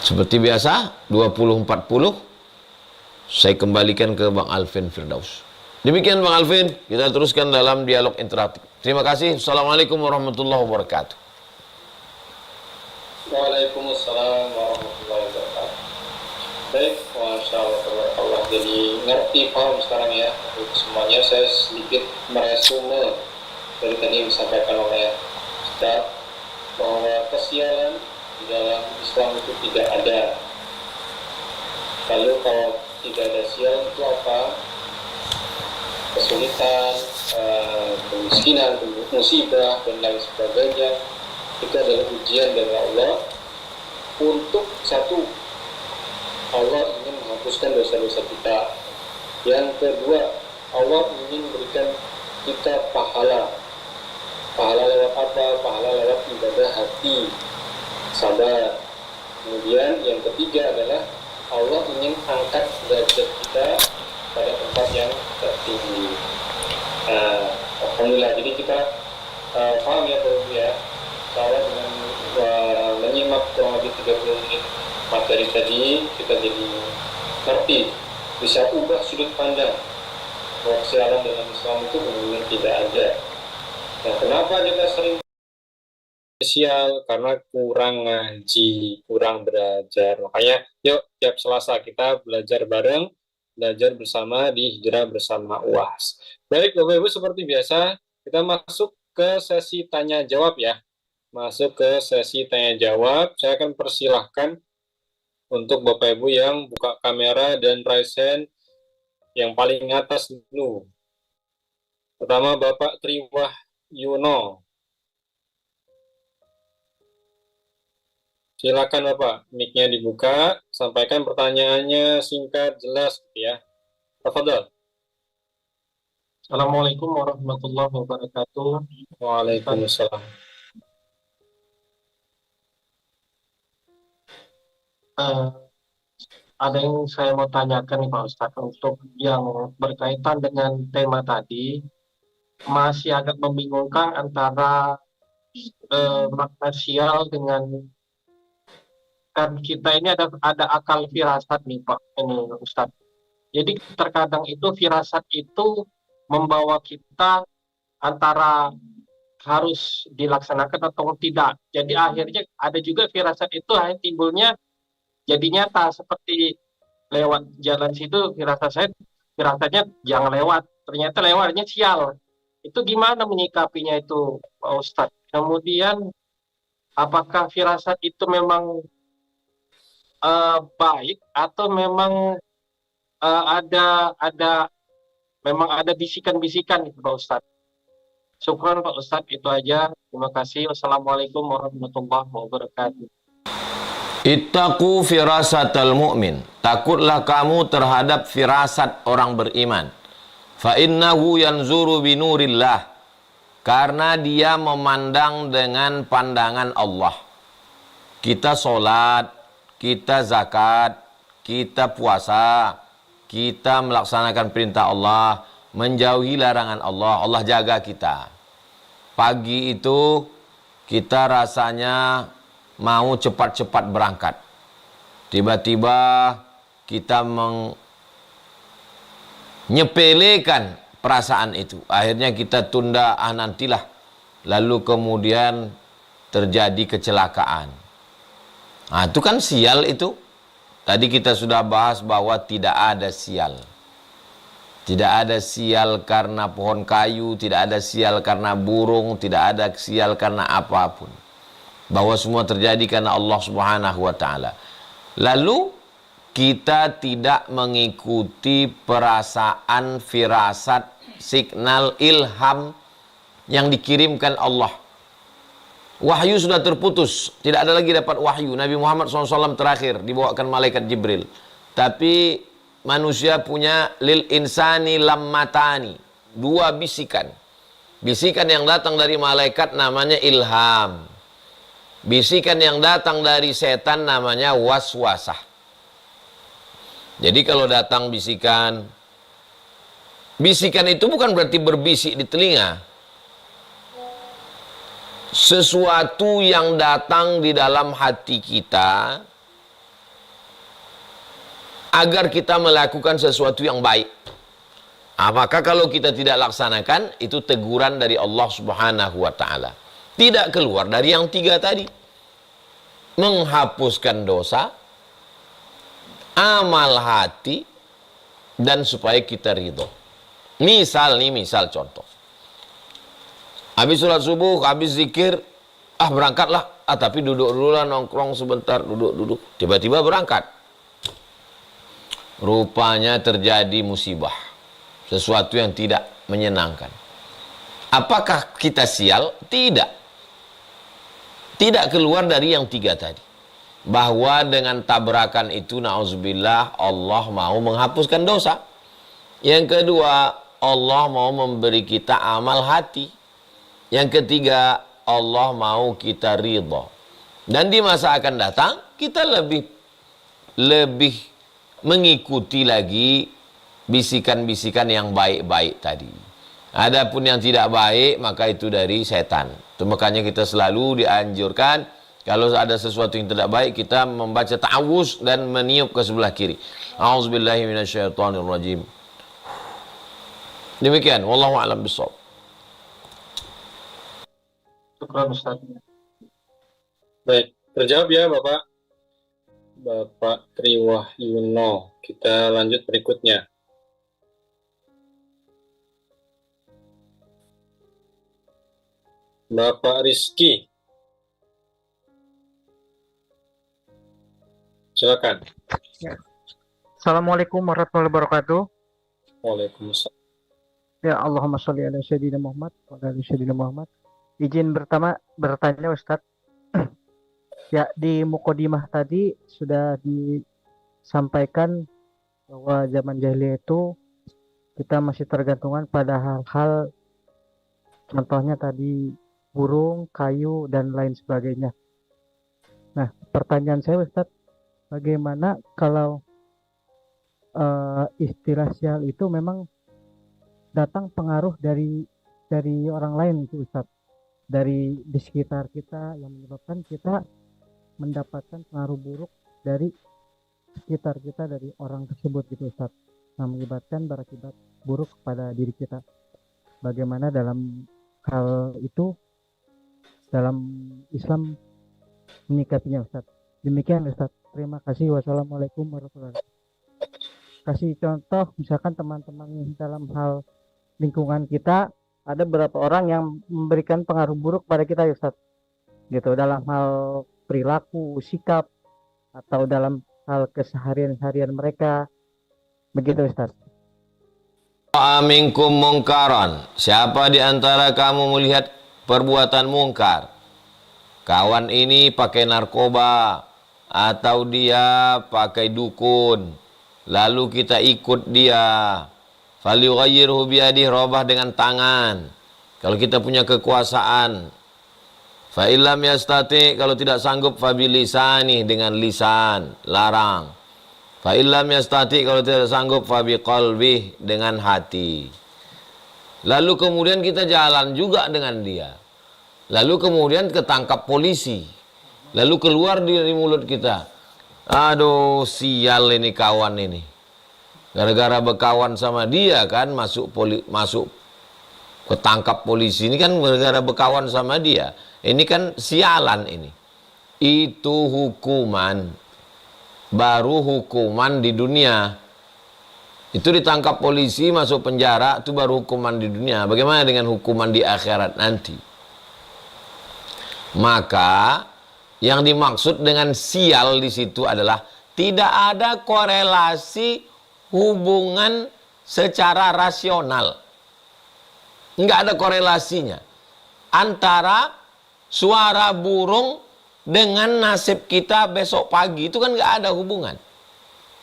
Seperti biasa, 20-40, saya kembalikan ke Bang Alvin Firdaus. Demikian Bang Alvin, kita teruskan dalam dialog interaktif. Terima kasih. Assalamualaikum warahmatullahi wabarakatuh. Waalaikumsalam warahmatullahi wabarakatuh. Baik, Masya Allah. Jadi ngerti, paham sekarang ya. Untuk semuanya saya sedikit meresume dari tadi yang disampaikan oleh Ustaz, bahwa kesialan di dalam Islam itu tidak ada. Lalu kalau tidak ada sial itu apa? Kesulitan, kemiskinan, musibah, dan lain sebagainya. Itu adalah ujian dari Allah untuk satu, Allah ingin menghapuskan dosa-dosa kita. Yang kedua, Allah ingin memberikan kita pahala. Pahala lewat apa? Pahala lewat ibadah hati, sabar. Kemudian yang ketiga adalah Allah ingin angkat derajat kita pada tempat yang tertinggi. Alhamdulillah. Jadi kita paham ya Bapak ya. Saya dengan menyimak kurang lebih 30 menit materi tadi, kita jadi ngerti, bisa ubah sudut pandang bahwa kesialan dalam Islam itu benar-benar tidak ada. Nah, kenapa kita sering spesial? Karena kurang ngaji, kurang belajar. Makanya yuk tiap Selasa kita belajar bareng, belajar bersama di Hijrah Bersama UAS. Baik Bapak Ibu, seperti biasa kita masuk ke sesi tanya jawab ya. Masuk ke sesi tanya jawab. Saya akan persilahkan untuk Bapak Ibu yang buka kamera dan raise hand yang paling atas dulu. Pertama Bapak Triwah Yuno. Silakan Bapak, mic-nya dibuka, sampaikan pertanyaannya singkat, jelas ya. Tafadhol. Assalamualaikum warahmatullahi wabarakatuh. Waalaikumsalam. ada yang saya mau tanyakan nih Pak Ustadz untuk yang berkaitan dengan tema tadi masih agak membingungkan antara makna sial dengan kan kita ini ada akal firasat nih Pak ini Ustadz. Jadi terkadang itu firasat itu membawa kita antara harus dilaksanakan atau tidak. Jadi akhirnya ada juga firasat itu hanya timbulnya jadi nyata seperti lewat jalan situ firasatnya jangan lewat, ternyata lewatnya sial. Itu gimana menyikapinya itu Pak Ustadz? Kemudian apakah firasat itu memang baik atau memang ada memang ada bisikan-bisikan itu Pak Ustadz? Syukran Pak Ustadz, itu aja. Terima kasih. Wassalamualaikum warahmatullahi wabarakatuh. Ittaqu firasatal mu'min. Takutlah kamu terhadap firasat orang beriman. Fa innahu yanzuru binurillah. Karena dia memandang dengan pandangan Allah. Kita sholat, kita zakat, kita puasa, kita melaksanakan perintah Allah, menjauhi larangan Allah, Allah jaga kita. Pagi itu kita rasanya mau cepat-cepat berangkat. Tiba-tiba kita menyepelekan perasaan itu. Akhirnya kita tunda, nantilah. Lalu kemudian terjadi kecelakaan. Nah, itu kan sial itu. Tadi kita sudah bahas bahwa tidak ada sial. Tidak ada sial karena pohon kayu, tidak ada sial karena burung, tidak ada sial karena apapun. Bahwa semua terjadi karena Allah Subhanahu wa taala. Lalu kita tidak mengikuti perasaan, firasat, signal, ilham yang dikirimkan Allah. Wahyu sudah terputus, tidak ada lagi dapat wahyu. Nabi Muhammad SAW terakhir dibawakan malaikat Jibril. Tapi manusia punya lil insani lammatani, dua bisikan. Bisikan yang datang dari malaikat namanya ilham. Bisikan yang datang dari setan namanya waswasah. Jadi kalau datang bisikan, bisikan itu bukan berarti berbisik di telinga. Sesuatu yang datang di dalam hati kita agar kita melakukan sesuatu yang baik. Maka kalau kita tidak laksanakan, itu teguran dari Allah Subhanahu wa taala. Tidak keluar dari yang tiga tadi. Menghapuskan dosa, amal hati, dan supaya kita ridho. Misal contoh. Habis sholat subuh, habis zikir, berangkatlah. Tapi duduk dulu lah, nongkrong sebentar, duduk. Tiba-tiba berangkat. Rupanya terjadi musibah. Sesuatu yang tidak menyenangkan. Apakah kita sial? Tidak. Tidak keluar dari yang tiga tadi. Bahwa dengan tabrakan itu, na'udzubillah, Allah mau menghapuskan dosa. Yang kedua, Allah mau memberi kita amal hati. Yang ketiga, Allah mau kita ridha. Dan di masa akan datang, kita lebih mengikuti lagi bisikan-bisikan yang baik-baik tadi. Adapun yang tidak baik, maka itu dari setan. Itu makanya kita selalu dianjurkan, kalau ada sesuatu yang tidak baik, kita membaca ta'awuz dan meniup ke sebelah kiri. A'udzubillahi minasyaitonirrajim. Demikian, wallahu a'lam bishawab. Syukran Ustaz. Baik, terjawab ya Bapak. Bapak Triwahyuno. Kita lanjut berikutnya. Bapak Rizky. Silakan. Assalamualaikum warahmatullahi wabarakatuh. Waalaikumsalam. Ya Allahumma sholli ala sayyidina Muhammad wa ala ali sayyidina Muhammad. Izin bertanya Ustadz. Ya, di mukadimah tadi sudah disampaikan bahwa zaman jahiliyah itu kita masih tergantungan pada hal-hal, contohnya tadi burung, kayu, dan lain sebagainya. Nah, pertanyaan saya Ustadz, bagaimana kalau istilah sial itu memang datang pengaruh dari orang lain itu Ustadz, dari di sekitar kita yang menyebabkan kita mendapatkan pengaruh buruk dari sekitar kita, dari orang tersebut gitu Ustadz, yang mengakibatkan berakibat buruk kepada diri kita. Bagaimana dalam hal itu dalam Islam menyikapinya Ustadz? Demikian Ustadz, terima kasih. Wassalamualaikum warahmatullahi wabarakatuh. Kasih contoh misalkan teman-teman dalam hal lingkungan kita, ada beberapa orang yang memberikan pengaruh buruk pada kita ya Ustadz, gitu, dalam hal perilaku, sikap, atau dalam hal keseharian-harian mereka, begitu Ustadz. Aminkum mungkaran. Siapa di antara kamu melihat perbuatan mungkar? Kawan ini pakai narkoba atau dia pakai dukun, lalu kita ikut dia. Falyughayyirhu biyadihi, robah dengan tangan. Kalau kita punya kekuasaan. Fa illam yastati, kalau tidak sanggup, fabilisani, dengan lisan, larang. Fa illam yastati, kalau tidak sanggup, fabiqalbih, dengan hati. Lalu kemudian kita jalan juga dengan dia. Lalu kemudian ketangkap polisi. Lalu keluar dari mulut kita, aduh sial ini kawan ini. Gara-gara berkawan sama dia kan masuk ketangkap polisi. Ini kan gara-gara berkawan sama dia. Ini kan sialan ini. Itu hukuman. Baru hukuman di dunia. Itu ditangkap polisi, masuk penjara, itu baru hukuman di dunia. Bagaimana dengan hukuman di akhirat nanti? Maka yang dimaksud dengan sial di situ adalah tidak ada korelasi hubungan secara rasional. Enggak ada korelasinya antara suara burung dengan nasib kita besok pagi. Itu kan enggak ada hubungan.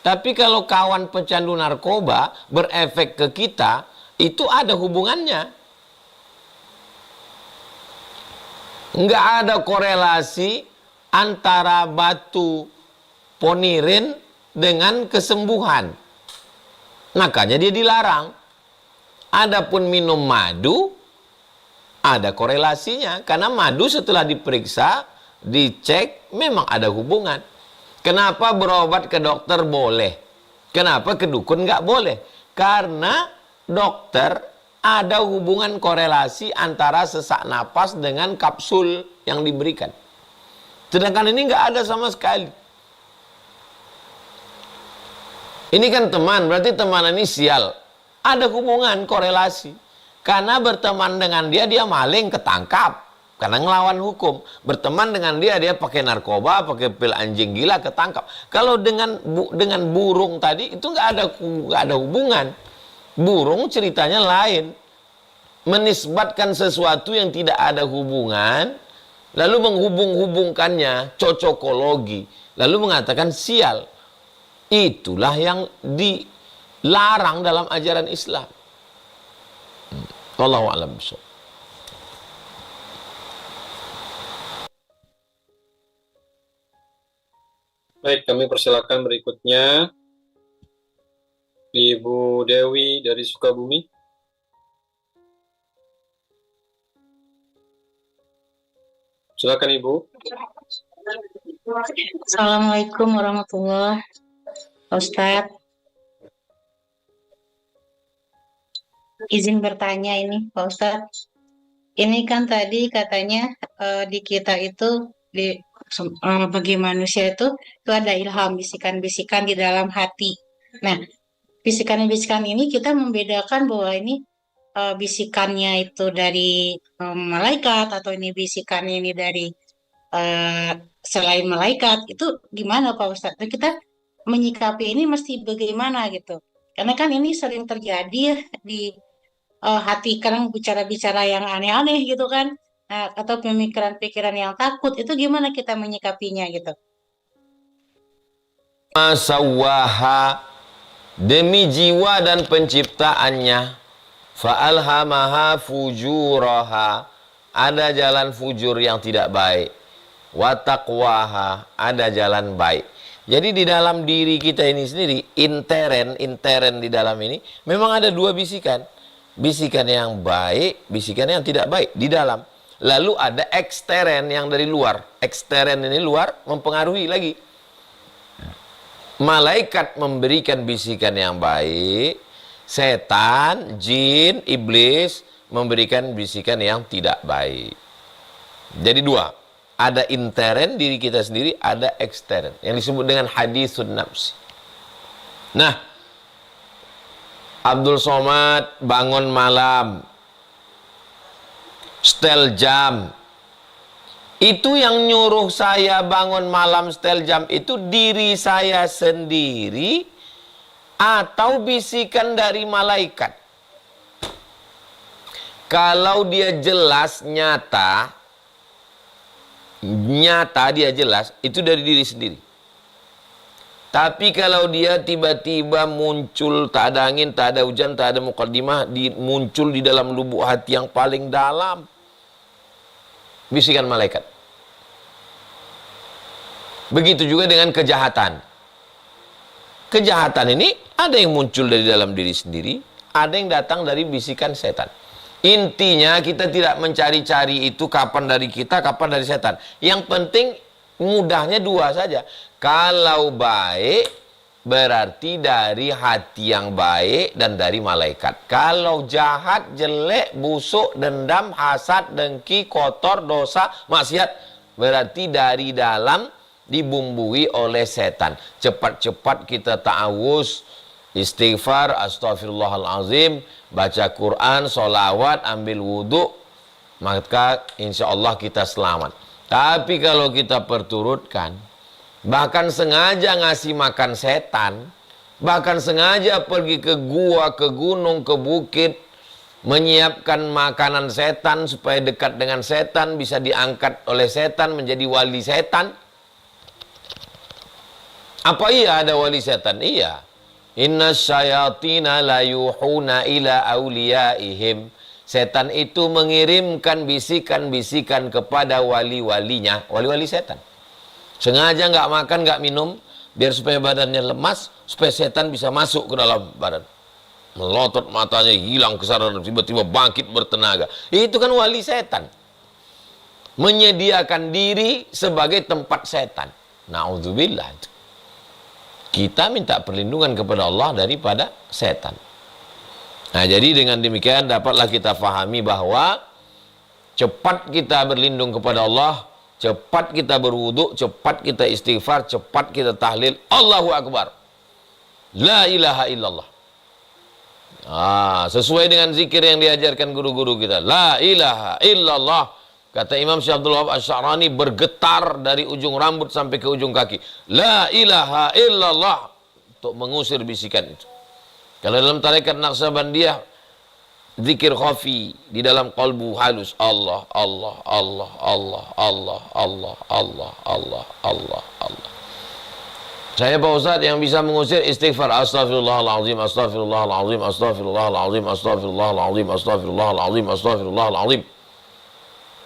Tapi kalau kawan pecandu narkoba berefek ke kita, itu ada hubungannya. Enggak ada korelasi antara batu ponirin dengan kesembuhan. Makanya dia dilarang. Adapun minum madu, ada korelasinya. Karena madu setelah diperiksa, dicek, memang ada hubungan. Kenapa berobat ke dokter boleh? Kenapa ke dukun nggak boleh? Karena dokter ada hubungan korelasi antara sesak napas dengan kapsul yang diberikan. Sedangkan ini nggak ada sama sekali. Ini kan teman, berarti teman ini sial. Ada hubungan korelasi. Karena berteman dengan dia, dia maling, ketangkap. Karena ngelawan hukum. Berteman dengan dia, dia pakai narkoba, pakai pil anjing gila, ketangkap. Kalau dengan burung tadi, itu nggak ada hubungan. Burung ceritanya lain. Menisbatkan sesuatu yang tidak ada hubungan, lalu menghubung-hubungkannya, cocokologi. Lalu mengatakan sial. Itulah yang dilarang dalam ajaran Islam. Wallahu a'lam bishawab. Baik, kami persilakan berikutnya Ibu Dewi dari Sukabumi. Silakan Ibu. Assalamualaikum warahmatullahi wabarakatuh. Ustadz, izin bertanya ini Pak Ustadz. Ini kan tadi katanya di kita itu bagi manusia itu ada ilham, bisikan-bisikan di dalam hati. Nah, bisikan-bisikan ini kita membedakan bahwa ini bisikannya itu dari malaikat atau ini bisikannya ini dari selain malaikat. Itu gimana Pak Ustadz? Dan kita menyikapi ini mesti bagaimana gitu? Karena kan ini sering terjadi di hati, kadang bicara-bicara yang aneh-aneh gitu kan, atau pemikiran-pikiran yang takut. Itu gimana kita menyikapinya gitu? Masawaha, demi jiwa dan penciptaannya, fa'alhamaha fujuraha, ada jalan fujur yang tidak baik, wa taqwaha, ada jalan baik. Jadi di dalam diri kita ini sendiri, intern di dalam ini, memang ada dua bisikan. Bisikan yang baik, bisikan yang tidak baik di dalam. Lalu ada ekstern yang dari luar. Ekstern ini luar mempengaruhi lagi. Malaikat memberikan bisikan yang baik, setan, jin, iblis memberikan bisikan yang tidak baik. Jadi dua, ada intern diri kita sendiri, ada ekstern yang disebut dengan hadisun nafsi. Nah, Abdul Somad bangun malam, setel jam. Itu yang nyuruh saya bangun malam setel jam itu diri saya sendiri atau bisikan dari malaikat? Kalau dia jelas, nyata dia jelas, itu dari diri sendiri. Tapi kalau dia tiba-tiba muncul, tak ada angin, tak ada hujan, tak ada mukaddimah, muncul di dalam lubuk hati yang paling dalam, bisikan malaikat. Begitu juga dengan kejahatan. Kejahatan ini ada yang muncul dari dalam diri sendiri, ada yang datang dari bisikan setan. Intinya kita tidak mencari-cari itu kapan dari kita, kapan dari setan. Yang penting mudahnya dua saja. Kalau baik berarti dari hati yang baik dan dari malaikat. Kalau jahat, jelek, busuk, dendam, hasad, dengki, kotor, dosa, maksiat, berarti dari dalam dibumbui oleh setan. Cepat-cepat kita ta'awuz, istighfar, astagfirullahalazim, baca Quran, sholawat, ambil wudhu, maka insya Allah kita selamat. Tapi kalau kita perturutkan, bahkan sengaja ngasih makan setan, bahkan sengaja pergi ke gua, ke gunung, ke bukit, menyiapkan makanan setan supaya dekat dengan setan, bisa diangkat oleh setan menjadi wali setan. Apa iya ada wali setan? Iya. Inna syayatina la yuhuna ila awliyaihim. Setan itu mengirimkan bisikan-bisikan kepada wali-walinya, wali-wali setan. Sengaja nggak makan, nggak minum, biar supaya badannya lemas, supaya setan bisa masuk ke dalam badan. Melotot matanya, hilang kesadaran, tiba-tiba bangkit bertenaga. Itu kan wali setan. Menyediakan diri sebagai tempat setan. Na'udzubillah. Kita minta perlindungan kepada Allah daripada setan. Nah, jadi dengan demikian dapatlah kita fahami bahwa cepat kita berlindung kepada Allah, cepat kita berwudu, cepat kita istighfar, cepat kita tahlil, Allahu Akbar, la ilaha illallah. Sesuai dengan zikir yang diajarkan guru-guru kita, la ilaha illallah. Kata Imam Syekh Abdul Wahab Asy-Sya'rani, bergetar dari ujung rambut sampai ke ujung kaki, la ilaha illallah, untuk mengusir bisikan itu. Kalau dalam tarekat Naqsabandiyah, zikir khafi di dalam qalbu halus, Allah, Allah, Allah, Allah, Allah, Allah, Allah, Allah, Allah, Allah. Saya Pak Ustaz yang bisa mengusir istighfar, astaghfirullahalazim, astaghfirullahalazim, astaghfirullahalazim, astaghfirullahalazim, astaghfirullahalazim, astaghfirullahalazim.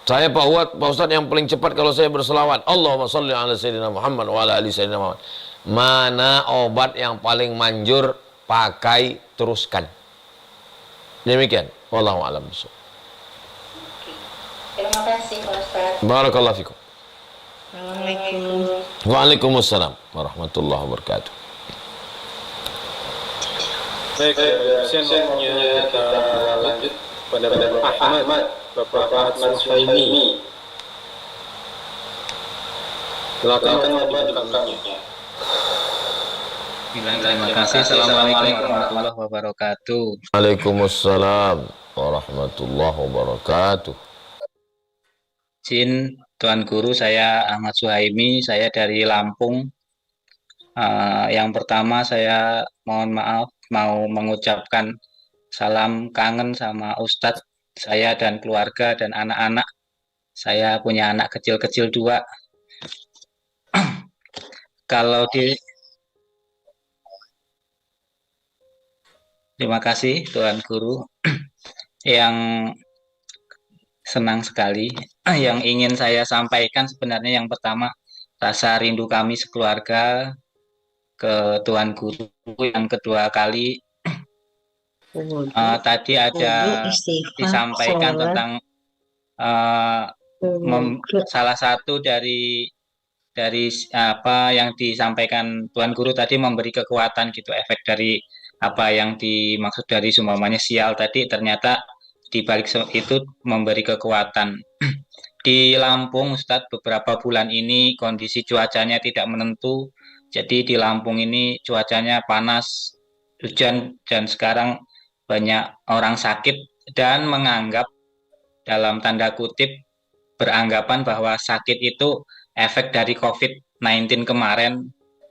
Saya Pak Ustaz yang paling cepat kalau saya berselawat, Allahumma sholli ala sayyidina Muhammad wa ala ali sayyidina Muhammad. Mana obat yang paling manjur? Pakai, teruskan. Demikian. Wallahu a'lam bishawab. Terima kasih Pak Ustaz. Barakallahu fikum. Assalamualaikum. Waalaikumsalam warahmatullahi wabarakatuh. Baik, selanjutnya kita lanjut pada Bapak Ahmad, Bapak Ahmad Suhaimi. Silakan Bapak dibuka. Terima kasih. Assalamualaikum warahmatullahi wabarakatuh. Waalaikumsalam warahmatullahi wabarakatuh. Jin, Tuan Guru, saya Ahmad Suhaimi, saya dari Lampung. Yang pertama saya mohon maaf, mau mengucapkan salam kangen sama Ustadz saya dan keluarga dan anak-anak. Saya punya anak kecil-kecil 2. Kalau di Terima kasih Tuan Guru. Yang senang sekali, yang ingin saya sampaikan sebenarnya yang pertama, rasa rindu kami sekeluarga ke Tuan Guru. Yang kedua kali Wudu, tadi ada wudu, istighfar, disampaikan sholat, tentang eh, wudu. salah satu dari apa yang disampaikan Tuan Guru tadi memberi kekuatan gitu, efek dari apa yang dimaksud dari seumpamanya sial tadi ternyata di balik itu memberi kekuatan. Di Lampung Ustadz beberapa bulan ini kondisi cuacanya tidak menentu, jadi di Lampung ini cuacanya panas, hujan, dan sekarang banyak orang sakit dan menganggap dalam tanda kutip beranggapan bahwa sakit itu efek dari COVID-19 kemarin.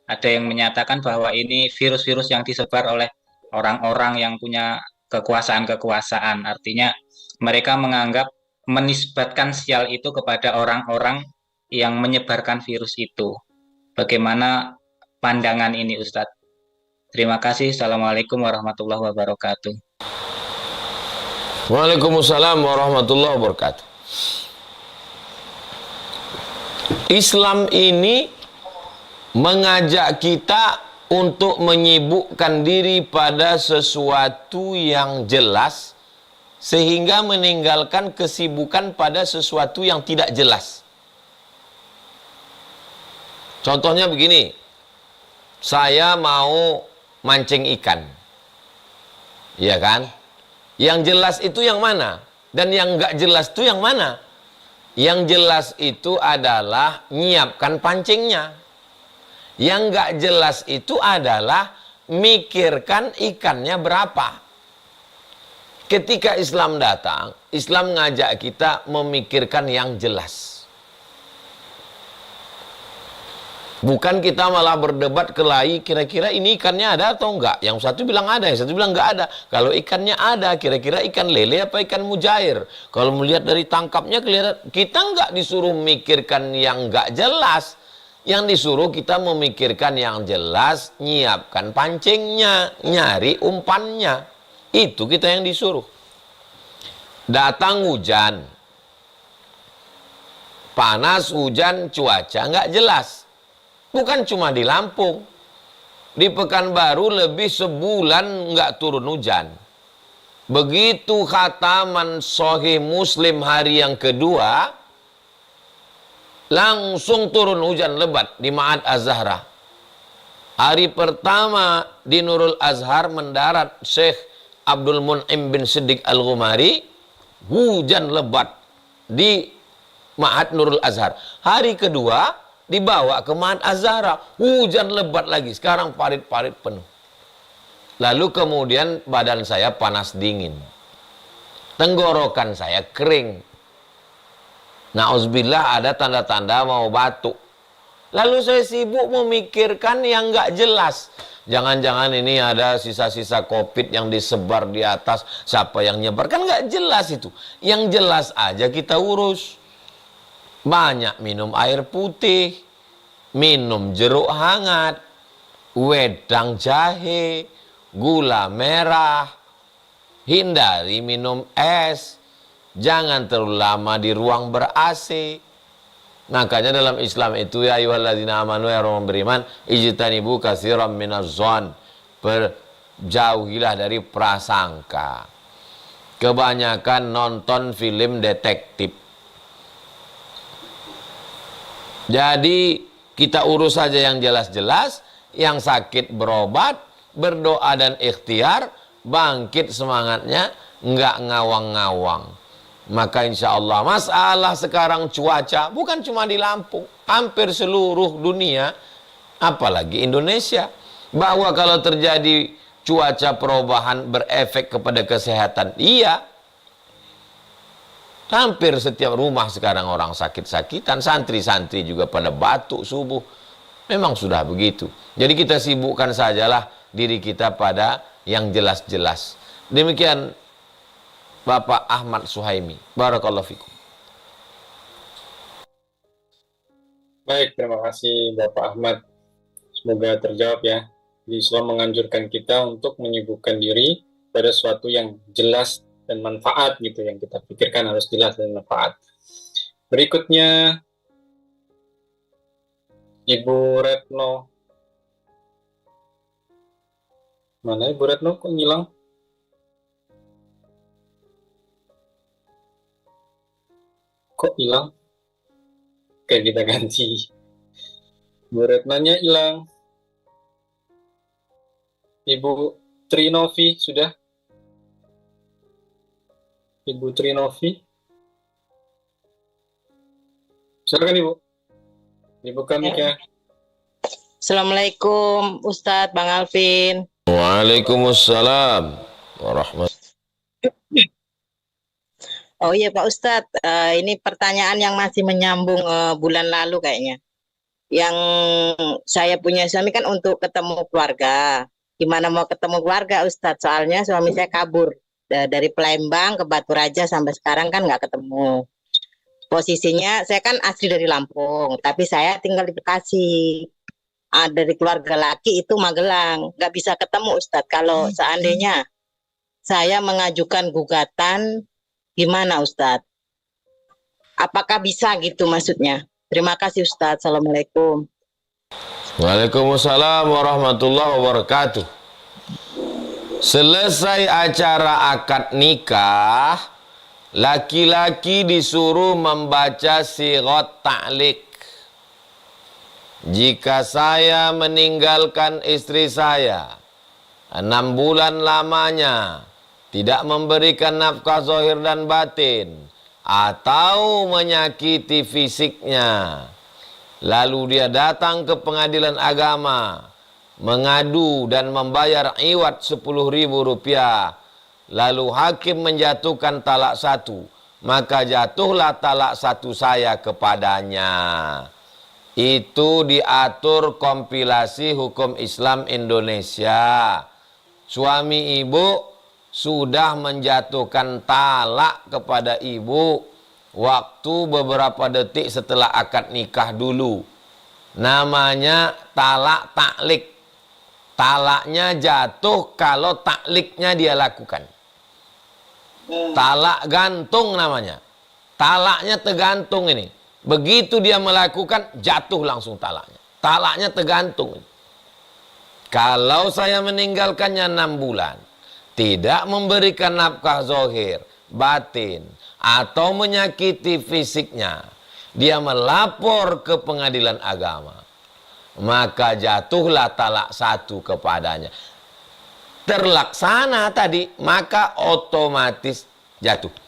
Ada yang menyatakan bahwa ini virus-virus yang disebar oleh orang-orang yang punya kekuasaan-kekuasaan. Artinya mereka menganggap menisbatkan sial itu kepada orang-orang yang menyebarkan virus itu. Bagaimana pandangan ini Ustadz? Terima kasih. Assalamualaikum warahmatullahi wabarakatuh. Waalaikumsalam warahmatullahi wabarakatuh. Islam ini mengajak kita untuk menyibukkan diri pada sesuatu yang jelas sehingga meninggalkan kesibukan pada sesuatu yang tidak jelas. Contohnya begini, saya mau mancing ikan, ya kan? Yang jelas itu yang mana? Dan yang nggak jelas itu yang mana? Yang jelas itu adalah nyiapkan pancingnya. Yang nggak jelas itu adalah mikirkan ikannya berapa. Ketika Islam datang, Islam ngajak kita memikirkan yang jelas. Bukan kita malah berdebat kelahi, kira-kira ini ikannya ada atau enggak. Yang satu bilang ada, yang satu bilang enggak ada. Kalau ikannya ada, kira-kira ikan lele apa ikan mujair. Kalau melihat dari tangkapnya, kelihatan kita enggak disuruh memikirkan yang enggak jelas. Yang disuruh kita memikirkan yang jelas, nyiapkan pancingnya, nyari umpannya. Itu kita yang disuruh. Datang hujan. Panas, hujan, cuaca enggak jelas. Bukan cuma di Lampung, di Pekanbaru lebih sebulan nggak turun hujan. Begitu khataman Sahih Muslim hari yang kedua, langsung turun hujan lebat di Ma'had Az-Zahra. Hari pertama di Nurul Azhar mendarat Syekh Abdul Mun'im bin Siddiq Al-Ghumari, hujan lebat di Ma'had Nurul Azhar. Hari kedua dibawa ke Ma'had Az-Zahra, hujan lebat lagi. Sekarang parit-parit penuh. Lalu kemudian badan saya panas dingin, tenggorokan saya kering. Na'udzubillah, ada tanda-tanda mau batuk. Lalu saya sibuk memikirkan yang nggak jelas. Jangan-jangan ini ada sisa-sisa COVID yang disebar di atas, siapa yang nyebar, kan nggak jelas itu. Yang jelas aja kita urus. Banyak minum air putih, minum jeruk hangat, wedang jahe, gula merah, hindari minum es, jangan terlalu lama di ruang ber-AC. Makanya dalam Islam itu, ya ayyuhalladzina amanu, ya orang beriman, ijtanibu katsiran minadh-dhon, berjauhilah dari prasangka. Kebanyakan nonton film detektif. Jadi kita urus saja yang jelas-jelas, yang sakit berobat, berdoa dan ikhtiar, bangkit semangatnya, nggak ngawang-ngawang. Maka insya Allah masalah sekarang cuaca bukan cuma di Lampung, hampir seluruh dunia, apalagi Indonesia. Bahwa kalau terjadi cuaca perubahan berefek kepada kesehatan, iya. Hampir setiap rumah sekarang orang sakit-sakitan, santri-santri juga pada batuk subuh. Memang sudah begitu. Jadi kita sibukkan sajalah diri kita pada yang jelas-jelas. Demikian Bapak Ahmad Suhaimi. Barakallahu fikum. Baik, terima kasih Bapak Ahmad. Semoga terjawab ya. Islam menganjurkan kita untuk menyibukkan diri pada sesuatu yang jelas dan manfaat gitu, yang kita pikirkan harus jelas dan manfaat. Berikutnya Ibu Retno Mana Ibu Retno kok ngilang? Kok hilang? Oke, kita ganti. Bu Retnanya hilang. Ibu Trinovi sudah? Ibu Trinovi? Silakan Ibu. Dibuka mic-nya. Assalamualaikum Ustadz Bang Alvin. Waalaikumsalam warahmatullahi. Oh iya Pak Ustadz, ini pertanyaan yang masih menyambung bulan lalu kayaknya. Yang saya punya suami kan untuk ketemu keluarga. Gimana mau ketemu keluarga Ustadz? Soalnya suami saya kabur dari Palembang ke Batu Raja sampai sekarang kan nggak ketemu. Posisinya saya kan asli dari Lampung, tapi saya tinggal di Bekasi. Dari keluarga laki itu Magelang, nggak bisa ketemu Ustadz. Kalau seandainya saya mengajukan gugatan, gimana Ustadz? Apakah bisa gitu maksudnya? Terima kasih Ustadz. Assalamualaikum. Waalaikumsalam warahmatullahi wabarakatuh. Selesai acara akad nikah, laki-laki disuruh membaca sigat ta'liq. Jika saya meninggalkan istri saya 6 bulan lamanya, tidak memberikan nafkah zahir dan batin, atau menyakiti fisiknya, lalu dia datang ke pengadilan agama, mengadu dan membayar iwat 10.000 rupiah, lalu hakim menjatuhkan talak 1, maka jatuhlah talak 1 saya kepadanya. Itu diatur kompilasi hukum Islam Indonesia. Suami ibu sudah menjatuhkan talak kepada ibu waktu beberapa detik setelah akad nikah dulu. Namanya talak taklik. Talaknya jatuh kalau takliknya dia lakukan. Talak gantung namanya. Talaknya tergantung ini. Begitu dia melakukan, jatuh langsung talaknya. Talaknya tergantung. Kalau saya meninggalkannya 6 bulan, tidak memberikan nafkah zahir, batin, atau menyakiti fisiknya, dia melapor ke pengadilan agama, maka jatuhlah talak 1 kepadanya. Terlaksana tadi, maka otomatis jatuh.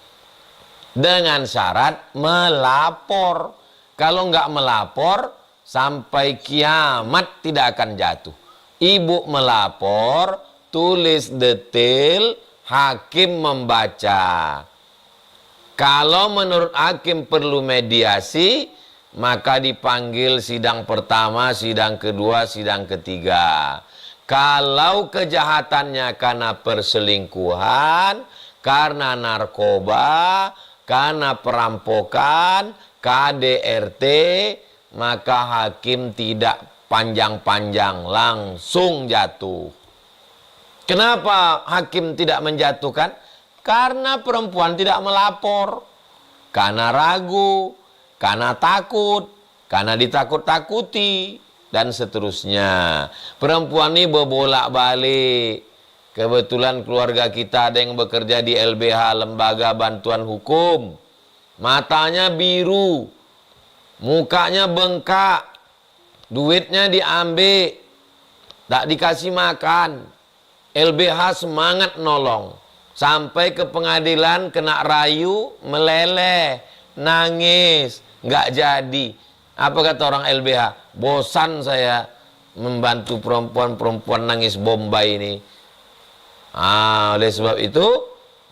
Dengan syarat melapor. Kalau nggak melapor, sampai kiamat tidak akan jatuh. Ibu melapor, tulis detail, hakim membaca. Kalau menurut hakim perlu mediasi, maka dipanggil sidang pertama, sidang kedua, sidang ketiga. Kalau kejahatannya karena perselingkuhan, karena narkoba, karena perampokan, KDRT, maka hakim tidak panjang-panjang, langsung jatuh. Kenapa hakim tidak menjatuhkan? Karena perempuan tidak melapor, karena ragu, karena takut, karena ditakut-takuti, dan seterusnya. Perempuan ini berbolak-balik. Kebetulan keluarga kita ada yang bekerja di LBH, Lembaga Bantuan Hukum. Matanya biru, mukanya bengkak, duitnya diambil, tak dikasih makan. LBH semangat nolong. Sampai ke pengadilan kena rayu, meleleh, nangis, nggak jadi. Apa kata orang LBH? Bosan saya membantu perempuan-perempuan nangis Bombay ini. Oleh sebab itu,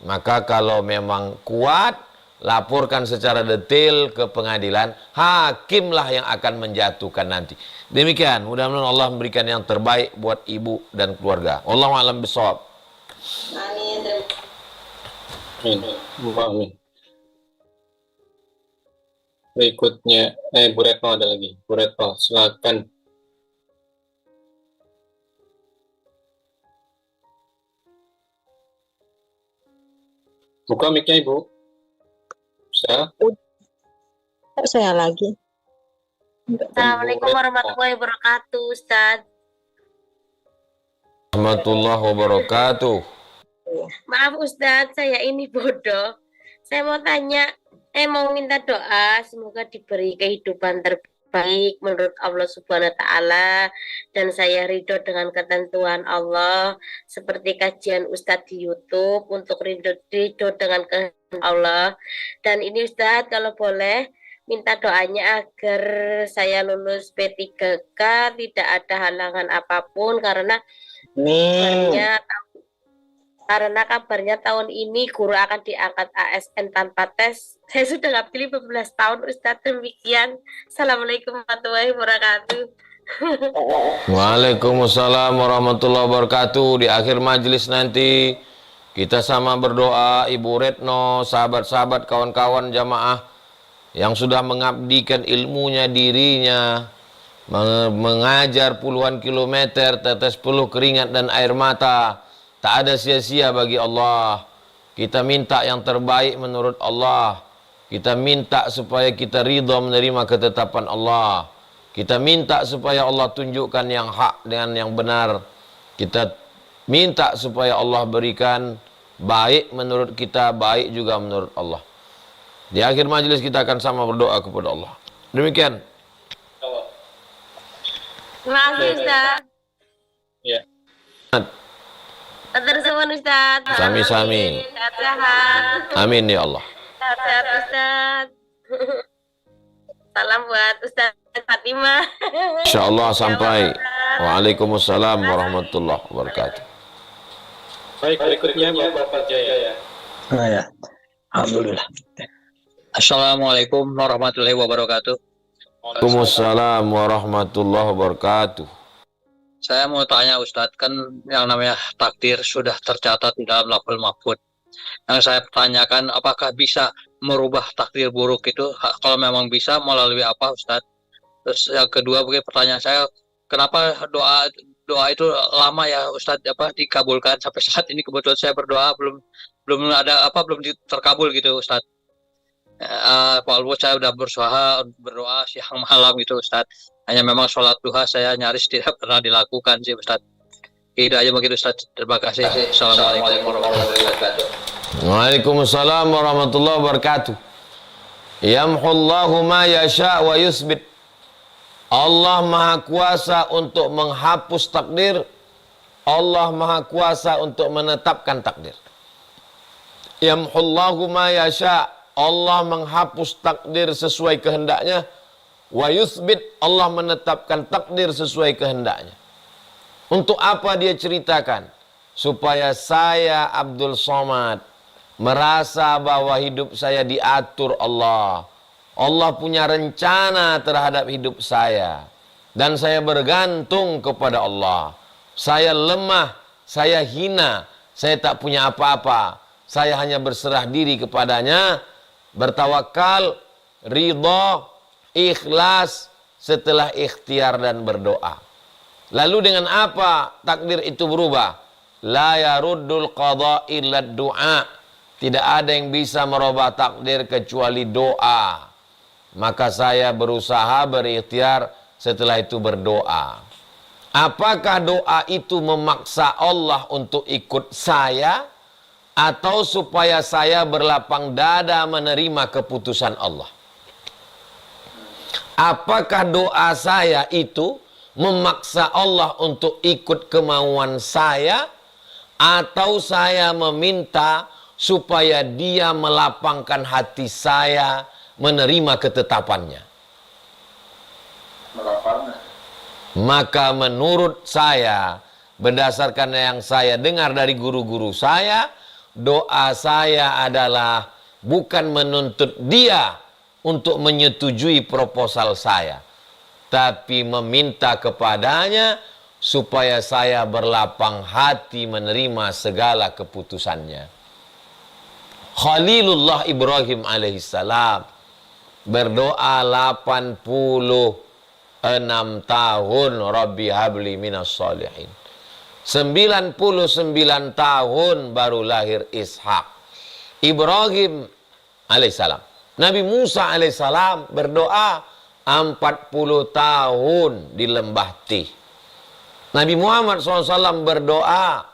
maka kalau memang kuat, laporkan secara detail ke pengadilan, hakimlah yang akan menjatuhkan nanti. Demikian, mudah-mudahan Allah memberikan yang terbaik buat ibu dan keluarga. Wallahu a'lam bishawab. Amin. Berikutnya, Bu Retno ada lagi. Bu Retno, silakan. Buka mic-nya Ibu. Bisa? Saya lagi. Assalamualaikum warahmatullahi wabarakatuh, Ustadz. Warahmatullahi wabarakatuh. Maaf Ustadz, saya ini bodoh. Saya mau tanya, mau minta doa semoga diberi kehidupan terbaik menurut Allah Subhanahu wa taala dan saya ridho dengan ketentuan Allah seperti kajian Ustadz di YouTube untuk ridho dengan kehendak Allah. Dan ini Ustadz kalau boleh minta doanya agar saya lulus P3K, tidak ada halangan apapun karena kabarnya tahun ini guru akan diangkat ASN tanpa tes. Saya sudah nggak pilih 15 tahun Ustadz. Demikian. Assalamualaikum warahmatullahi wabarakatuh. Waalaikumsalam warahmatullahi wabarakatuh. Di akhir majelis nanti kita sama berdoa, Ibu Retno, sahabat-sahabat, kawan-kawan jamaah yang sudah mengabdikan ilmunya dirinya, mengajar puluhan kilometer, tetes peluh keringat dan air mata. Tak ada sia-sia bagi Allah. Kita minta yang terbaik menurut Allah. Kita minta supaya kita ridha menerima ketetapan Allah. Kita minta supaya Allah tunjukkan yang hak dengan yang benar. Kita minta supaya Allah berikan baik menurut kita, baik juga menurut Allah. Di akhir majelis kita akan sama berdoa kepada Allah. Demikian. Terima kasih Ustadz. Ya. Atur suwun Ustadz. Sami-sami. Sehat-sehat. Amin ya Allah. Sehat-sehat Ustadz. Salam buat Ustadz Fatimah. InsyaAllah sampai. Waalaikumsalam warahmatullahi wabarakatuh. Baik, berikutnya Bapak Jaya. Ya. Alhamdulillah. Assalamualaikum warahmatullahi wabarakatuh. Waalaikumsalam warahmatullahi wabarakatuh. Saya mau tanya Ustadz, kan yang namanya takdir sudah tercatat di dalam Lauhul Mahfuz. Yang saya pertanyakan, apakah bisa merubah takdir buruk itu? Kalau memang bisa, melalui apa Ustadz? Terus yang kedua, mungkin pertanyaan saya, kenapa doa itu lama ya Ustadz dikabulkan sampai saat ini? Kebetulan saya berdoa belum terkabul gitu Ustadz. Walaupun saya sudah berusaha berdoa siang malam gitu Ustadz. Hanya memang sholat duha saya nyaris tidak pernah dilakukan sih Ustadz. Itu aja begitu Ustadz. Terima kasih. Assalamualaikum warahmatullahi wabarakatuh. Waalaikumsalam warahmatullahi wabarakatuh. Yamhullahu ma yasha wa yusbit. Allah Maha Kuasa untuk menghapus takdir. Allah Maha Kuasa untuk menetapkan takdir. Yamhullahu ma yasha. Allah menghapus takdir sesuai kehendaknya. Wa yusbit, Allah menetapkan takdir sesuai kehendaknya. Untuk apa dia ceritakan? Supaya saya Abdul Somad merasa bahwa hidup saya diatur Allah. Allah punya rencana terhadap hidup saya. Dan saya bergantung kepada Allah. Saya lemah, saya hina, saya tak punya apa-apa. Saya hanya berserah diri kepadanya, bertawakal, ridha, ikhlas setelah ikhtiar dan berdoa. Lalu dengan apa takdir itu berubah? La yaruddul qada illa du'a. Tidak ada yang bisa merubah takdir kecuali doa. Maka saya berusaha berikhtiar setelah itu berdoa. Apakah doa itu memaksa Allah untuk ikut saya? Atau supaya saya berlapang dada menerima keputusan Allah? Apakah doa saya itu memaksa Allah untuk ikut kemauan saya, atau saya meminta supaya dia melapangkan hati saya menerima ketetapannya? Maka menurut saya, berdasarkan yang saya dengar dari guru-guru saya, doa saya adalah bukan menuntut dia untuk menyetujui proposal saya, tapi meminta kepadanya supaya saya berlapang hati menerima segala keputusannya. Khalilullah Ibrahim alaihissalam berdoa 86 tahun, Rabbi habli minas salihin. 99 tahun baru lahir Ishak. Ibrahim alaihissalam. Nabi Musa alaihissalam berdoa 40 tahun di lembah Tih. Nabi Muhammad SAW berdoa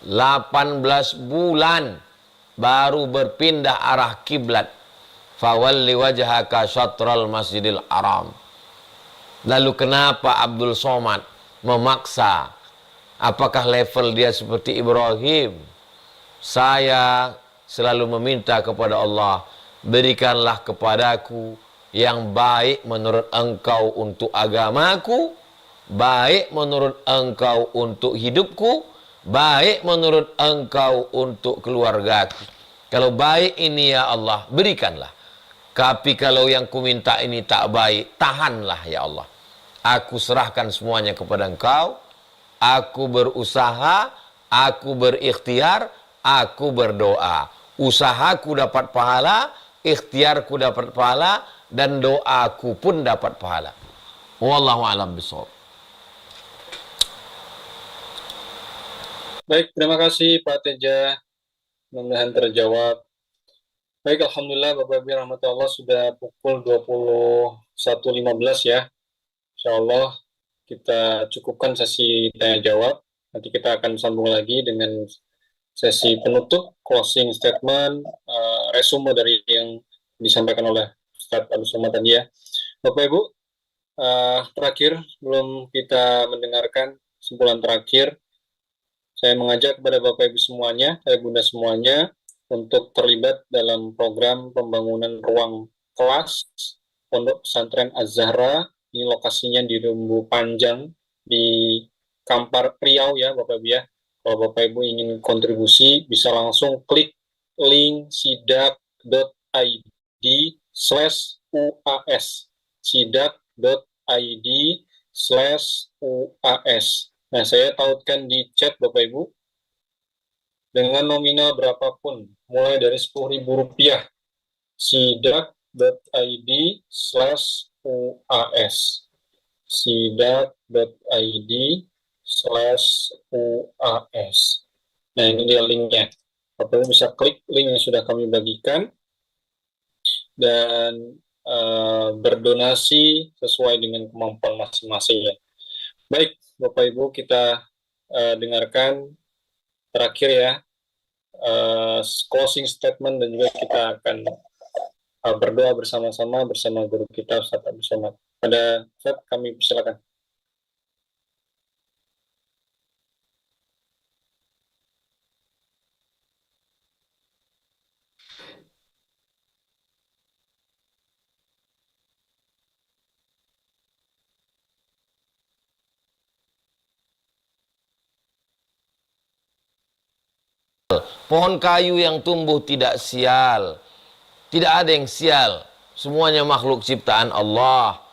18 bulan baru berpindah arah kiblat. Fawalli wajhaka syatral masjidil haram. Lalu kenapa Abdul Somad memaksa? Apakah level dia seperti Ibrahim? Saya selalu meminta kepada Allah, berikanlah kepadaku yang baik menurut engkau untuk agamaku, baik menurut engkau untuk hidupku, baik menurut engkau untuk keluargaku. Kalau baik ini ya Allah, berikanlah. Tapi kalau yang ku minta ini tak baik, tahanlah ya Allah. Aku serahkan semuanya kepada engkau. Aku berusaha, aku berikhtiar, aku berdoa. Usahaku dapat pahala, ikhtiarku dapat pahala, dan doaku pun dapat pahala. Wallahu a'lam bishawab. Baik, terima kasih Pak Teja. Mudah-mudahan terjawab. Baik, Alhamdulillah Bapak Ibu rahmatullah sudah pukul 21.15 ya. Insya Allah kita cukupkan sesi tanya jawab. Nanti kita akan sambung lagi dengan sesi penutup, closing statement, resume dari yang disampaikan oleh Ustadz Abdul Somad tadi ya. Bapak Ibu, terakhir belum kita mendengarkan kesimpulan terakhir. Saya mengajak kepada Bapak Ibu semuanya, Bunda semuanya, untuk terlibat dalam program pembangunan ruang kelas Pondok Pesantren Az-Zahra. Ini lokasinya di Rumbu Panjang, di Kampar, Riau ya Bapak Ibu ya. Kalau Bapak Ibu ingin kontribusi, bisa langsung klik link sidak.id/UAS. sidak.id/UAS. Nah, saya tautkan di chat Bapak Ibu, dengan nominal berapapun, mulai dari Rp10.000, sidak.id/UAS. sidak.id/UAS. Nah, ini dia linknya. Bapak Ibu bisa klik link yang sudah kami bagikan dan berdonasi sesuai dengan kemampuan masing-masing ya. Baik, Bapak Ibu, kita dengarkan terakhir ya, closing statement, dan juga kita akan berdoa bersama-sama bersama guru kita Ustadz Abdul Somad. Pada saat kami persilakan. Pohon kayu yang tumbuh tidak sial. Tidak ada yang sial. Semuanya makhluk ciptaan Allah.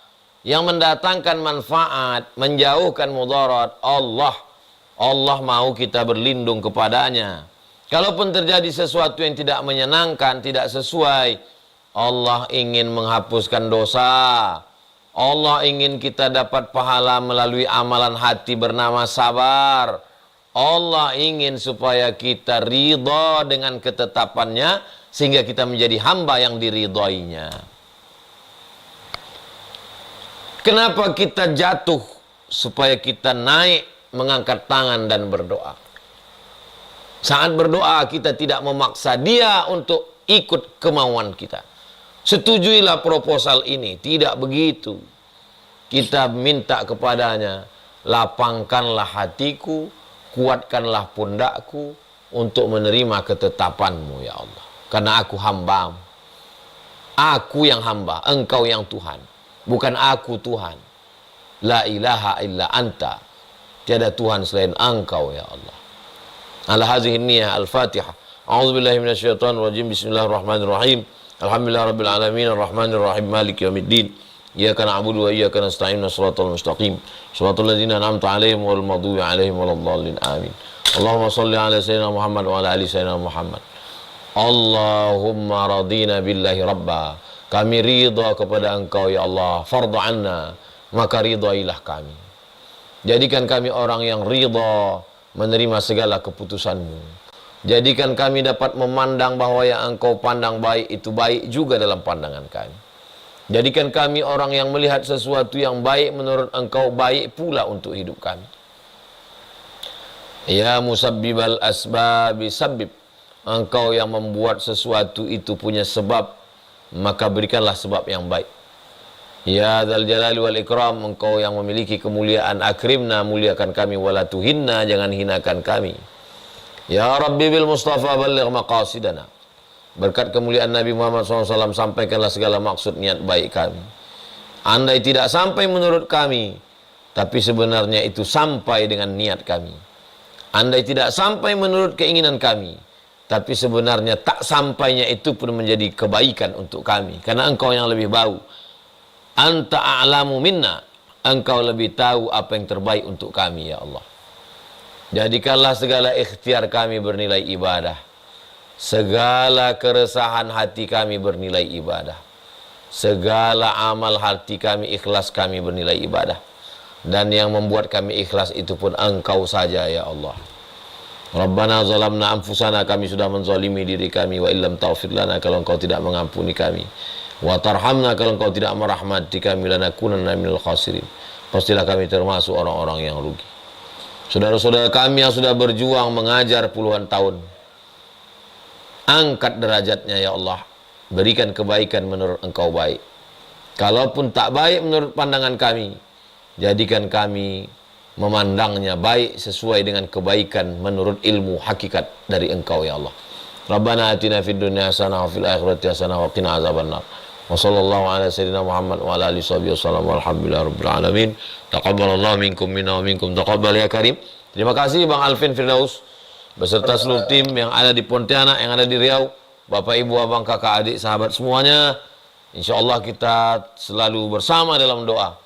Yang mendatangkan manfaat, menjauhkan mudarat, Allah. Allah mau kita berlindung kepadanya. Kalaupun terjadi sesuatu yang tidak menyenangkan, tidak sesuai, Allah ingin menghapuskan dosa. Allah ingin kita dapat pahala melalui amalan hati bernama sabar. Allah ingin supaya kita ridha dengan ketetapannya, sehingga kita menjadi hamba yang diridhoinya. Kenapa kita jatuh? Supaya kita naik, mengangkat tangan dan berdoa. Saat berdoa kita tidak memaksa dia untuk ikut kemauan kita. Setujuilah proposal ini. Tidak begitu. Kita minta kepadanya, lapangkanlah hatiku, kuatkanlah pundakku untuk menerima ketetapanmu ya Allah. Karena aku hambamu. Aku yang hamba, engkau yang Tuhan. Bukan aku Tuhan. La ilaha illa anta. Tiada Tuhan selain engkau ya Allah. Ala hadhihi niyah al-Fatihah. A'udzubillahi minasyaitonir rajim. Bismillahirrahmanirrahim. Alhamdulillahirabbil alamin arrahmanir rahim maliki yaumiddin. Iyyaka na'budu wa iyyaka nasta'in shiratal mustaqim shiratal ladzina an'amta 'alaihim wal maghdubi 'alaihim waladdallin amin. Allahumma shalli 'ala sayyidina Muhammad wa 'ala ali sayyidina Muhammad. Allahumma radina billahi rabba. Kami ridha kepada engkau ya Allah. Fardhu 'anna, maka ridhailah kami. Jadikan kami orang yang ridha menerima segala keputusanmu. Jadikan kami dapat memandang bahwa yang engkau pandang baik itu baik juga dalam pandangan kami. Jadikan kami orang yang melihat sesuatu yang baik menurut Engkau, baik pula untuk hidup kami. Ya musabbibal asbabi sabbib. Engkau yang membuat sesuatu itu punya sebab, maka berikanlah sebab yang baik. Ya dzal jalali wal ikram, Engkau yang memiliki kemuliaan, akrimna, muliakan kami, wala tuhinna, jangan hinakan kami. Ya Rabbi bil Mustafa balligh maqasidana. Berkat kemuliaan Nabi Muhammad SAW, sampaikanlah segala maksud niat baik kami. Andai tidak sampai menurut kami, tapi sebenarnya itu sampai dengan niat kami. Andai tidak sampai menurut keinginan kami, tapi sebenarnya tak sampainya itu pun menjadi kebaikan untuk kami. Karena Engkau yang lebih bau. Anta a'lamu minna. Engkau lebih tahu apa yang terbaik untuk kami, ya Allah. Jadikanlah segala ikhtiar kami bernilai ibadah. Segala keresahan hati kami bernilai ibadah. Segala amal hati kami, ikhlas kami bernilai ibadah. Dan yang membuat kami ikhlas itu pun Engkau saja, ya Allah. Rabbana zalamna anfusana, kami sudah menzalimi diri kami. Wa illam taghfir lana, kalau Engkau tidak mengampuni kami. Wa tarhamna, kalau Engkau tidak merahmati kami, lanakunanna minal khasirin, pastilah kami termasuk orang-orang yang rugi. Saudara-saudara kami yang sudah berjuang mengajar puluhan tahun, angkat derajatnya ya Allah. Berikan kebaikan menurut Engkau baik. Kalaupun tak baik menurut pandangan kami, jadikan kami memandangnya baik sesuai dengan kebaikan menurut ilmu hakikat dari Engkau ya Allah. Rabbana atina fid dunya hasanah wa fil akhirati hasanah wa qina azabannar. Wa sallallahu ala sayyidina Muhammad wa ala alihi wasallam, walhamdulillahi rabbil alamin. Taqabbalallahu minkum minna wa minkum taqabbal ya karim. Terima kasih Bang Alvin Firdaus beserta seluruh tim yang ada di Pontianak, yang ada di Riau, Bapak Ibu, Abang, Kakak, Adik, sahabat semuanya. Insya Allah kita selalu bersama dalam doa.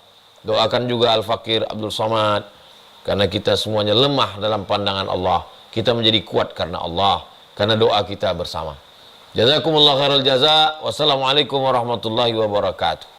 Doakan juga Al-Fakir Abdul Somad, karena kita semuanya lemah dalam pandangan Allah. Kita menjadi kuat karena Allah, karena doa kita bersama. Jazakumullah khairal jaza. Wassalamualaikum warahmatullahi wabarakatuh.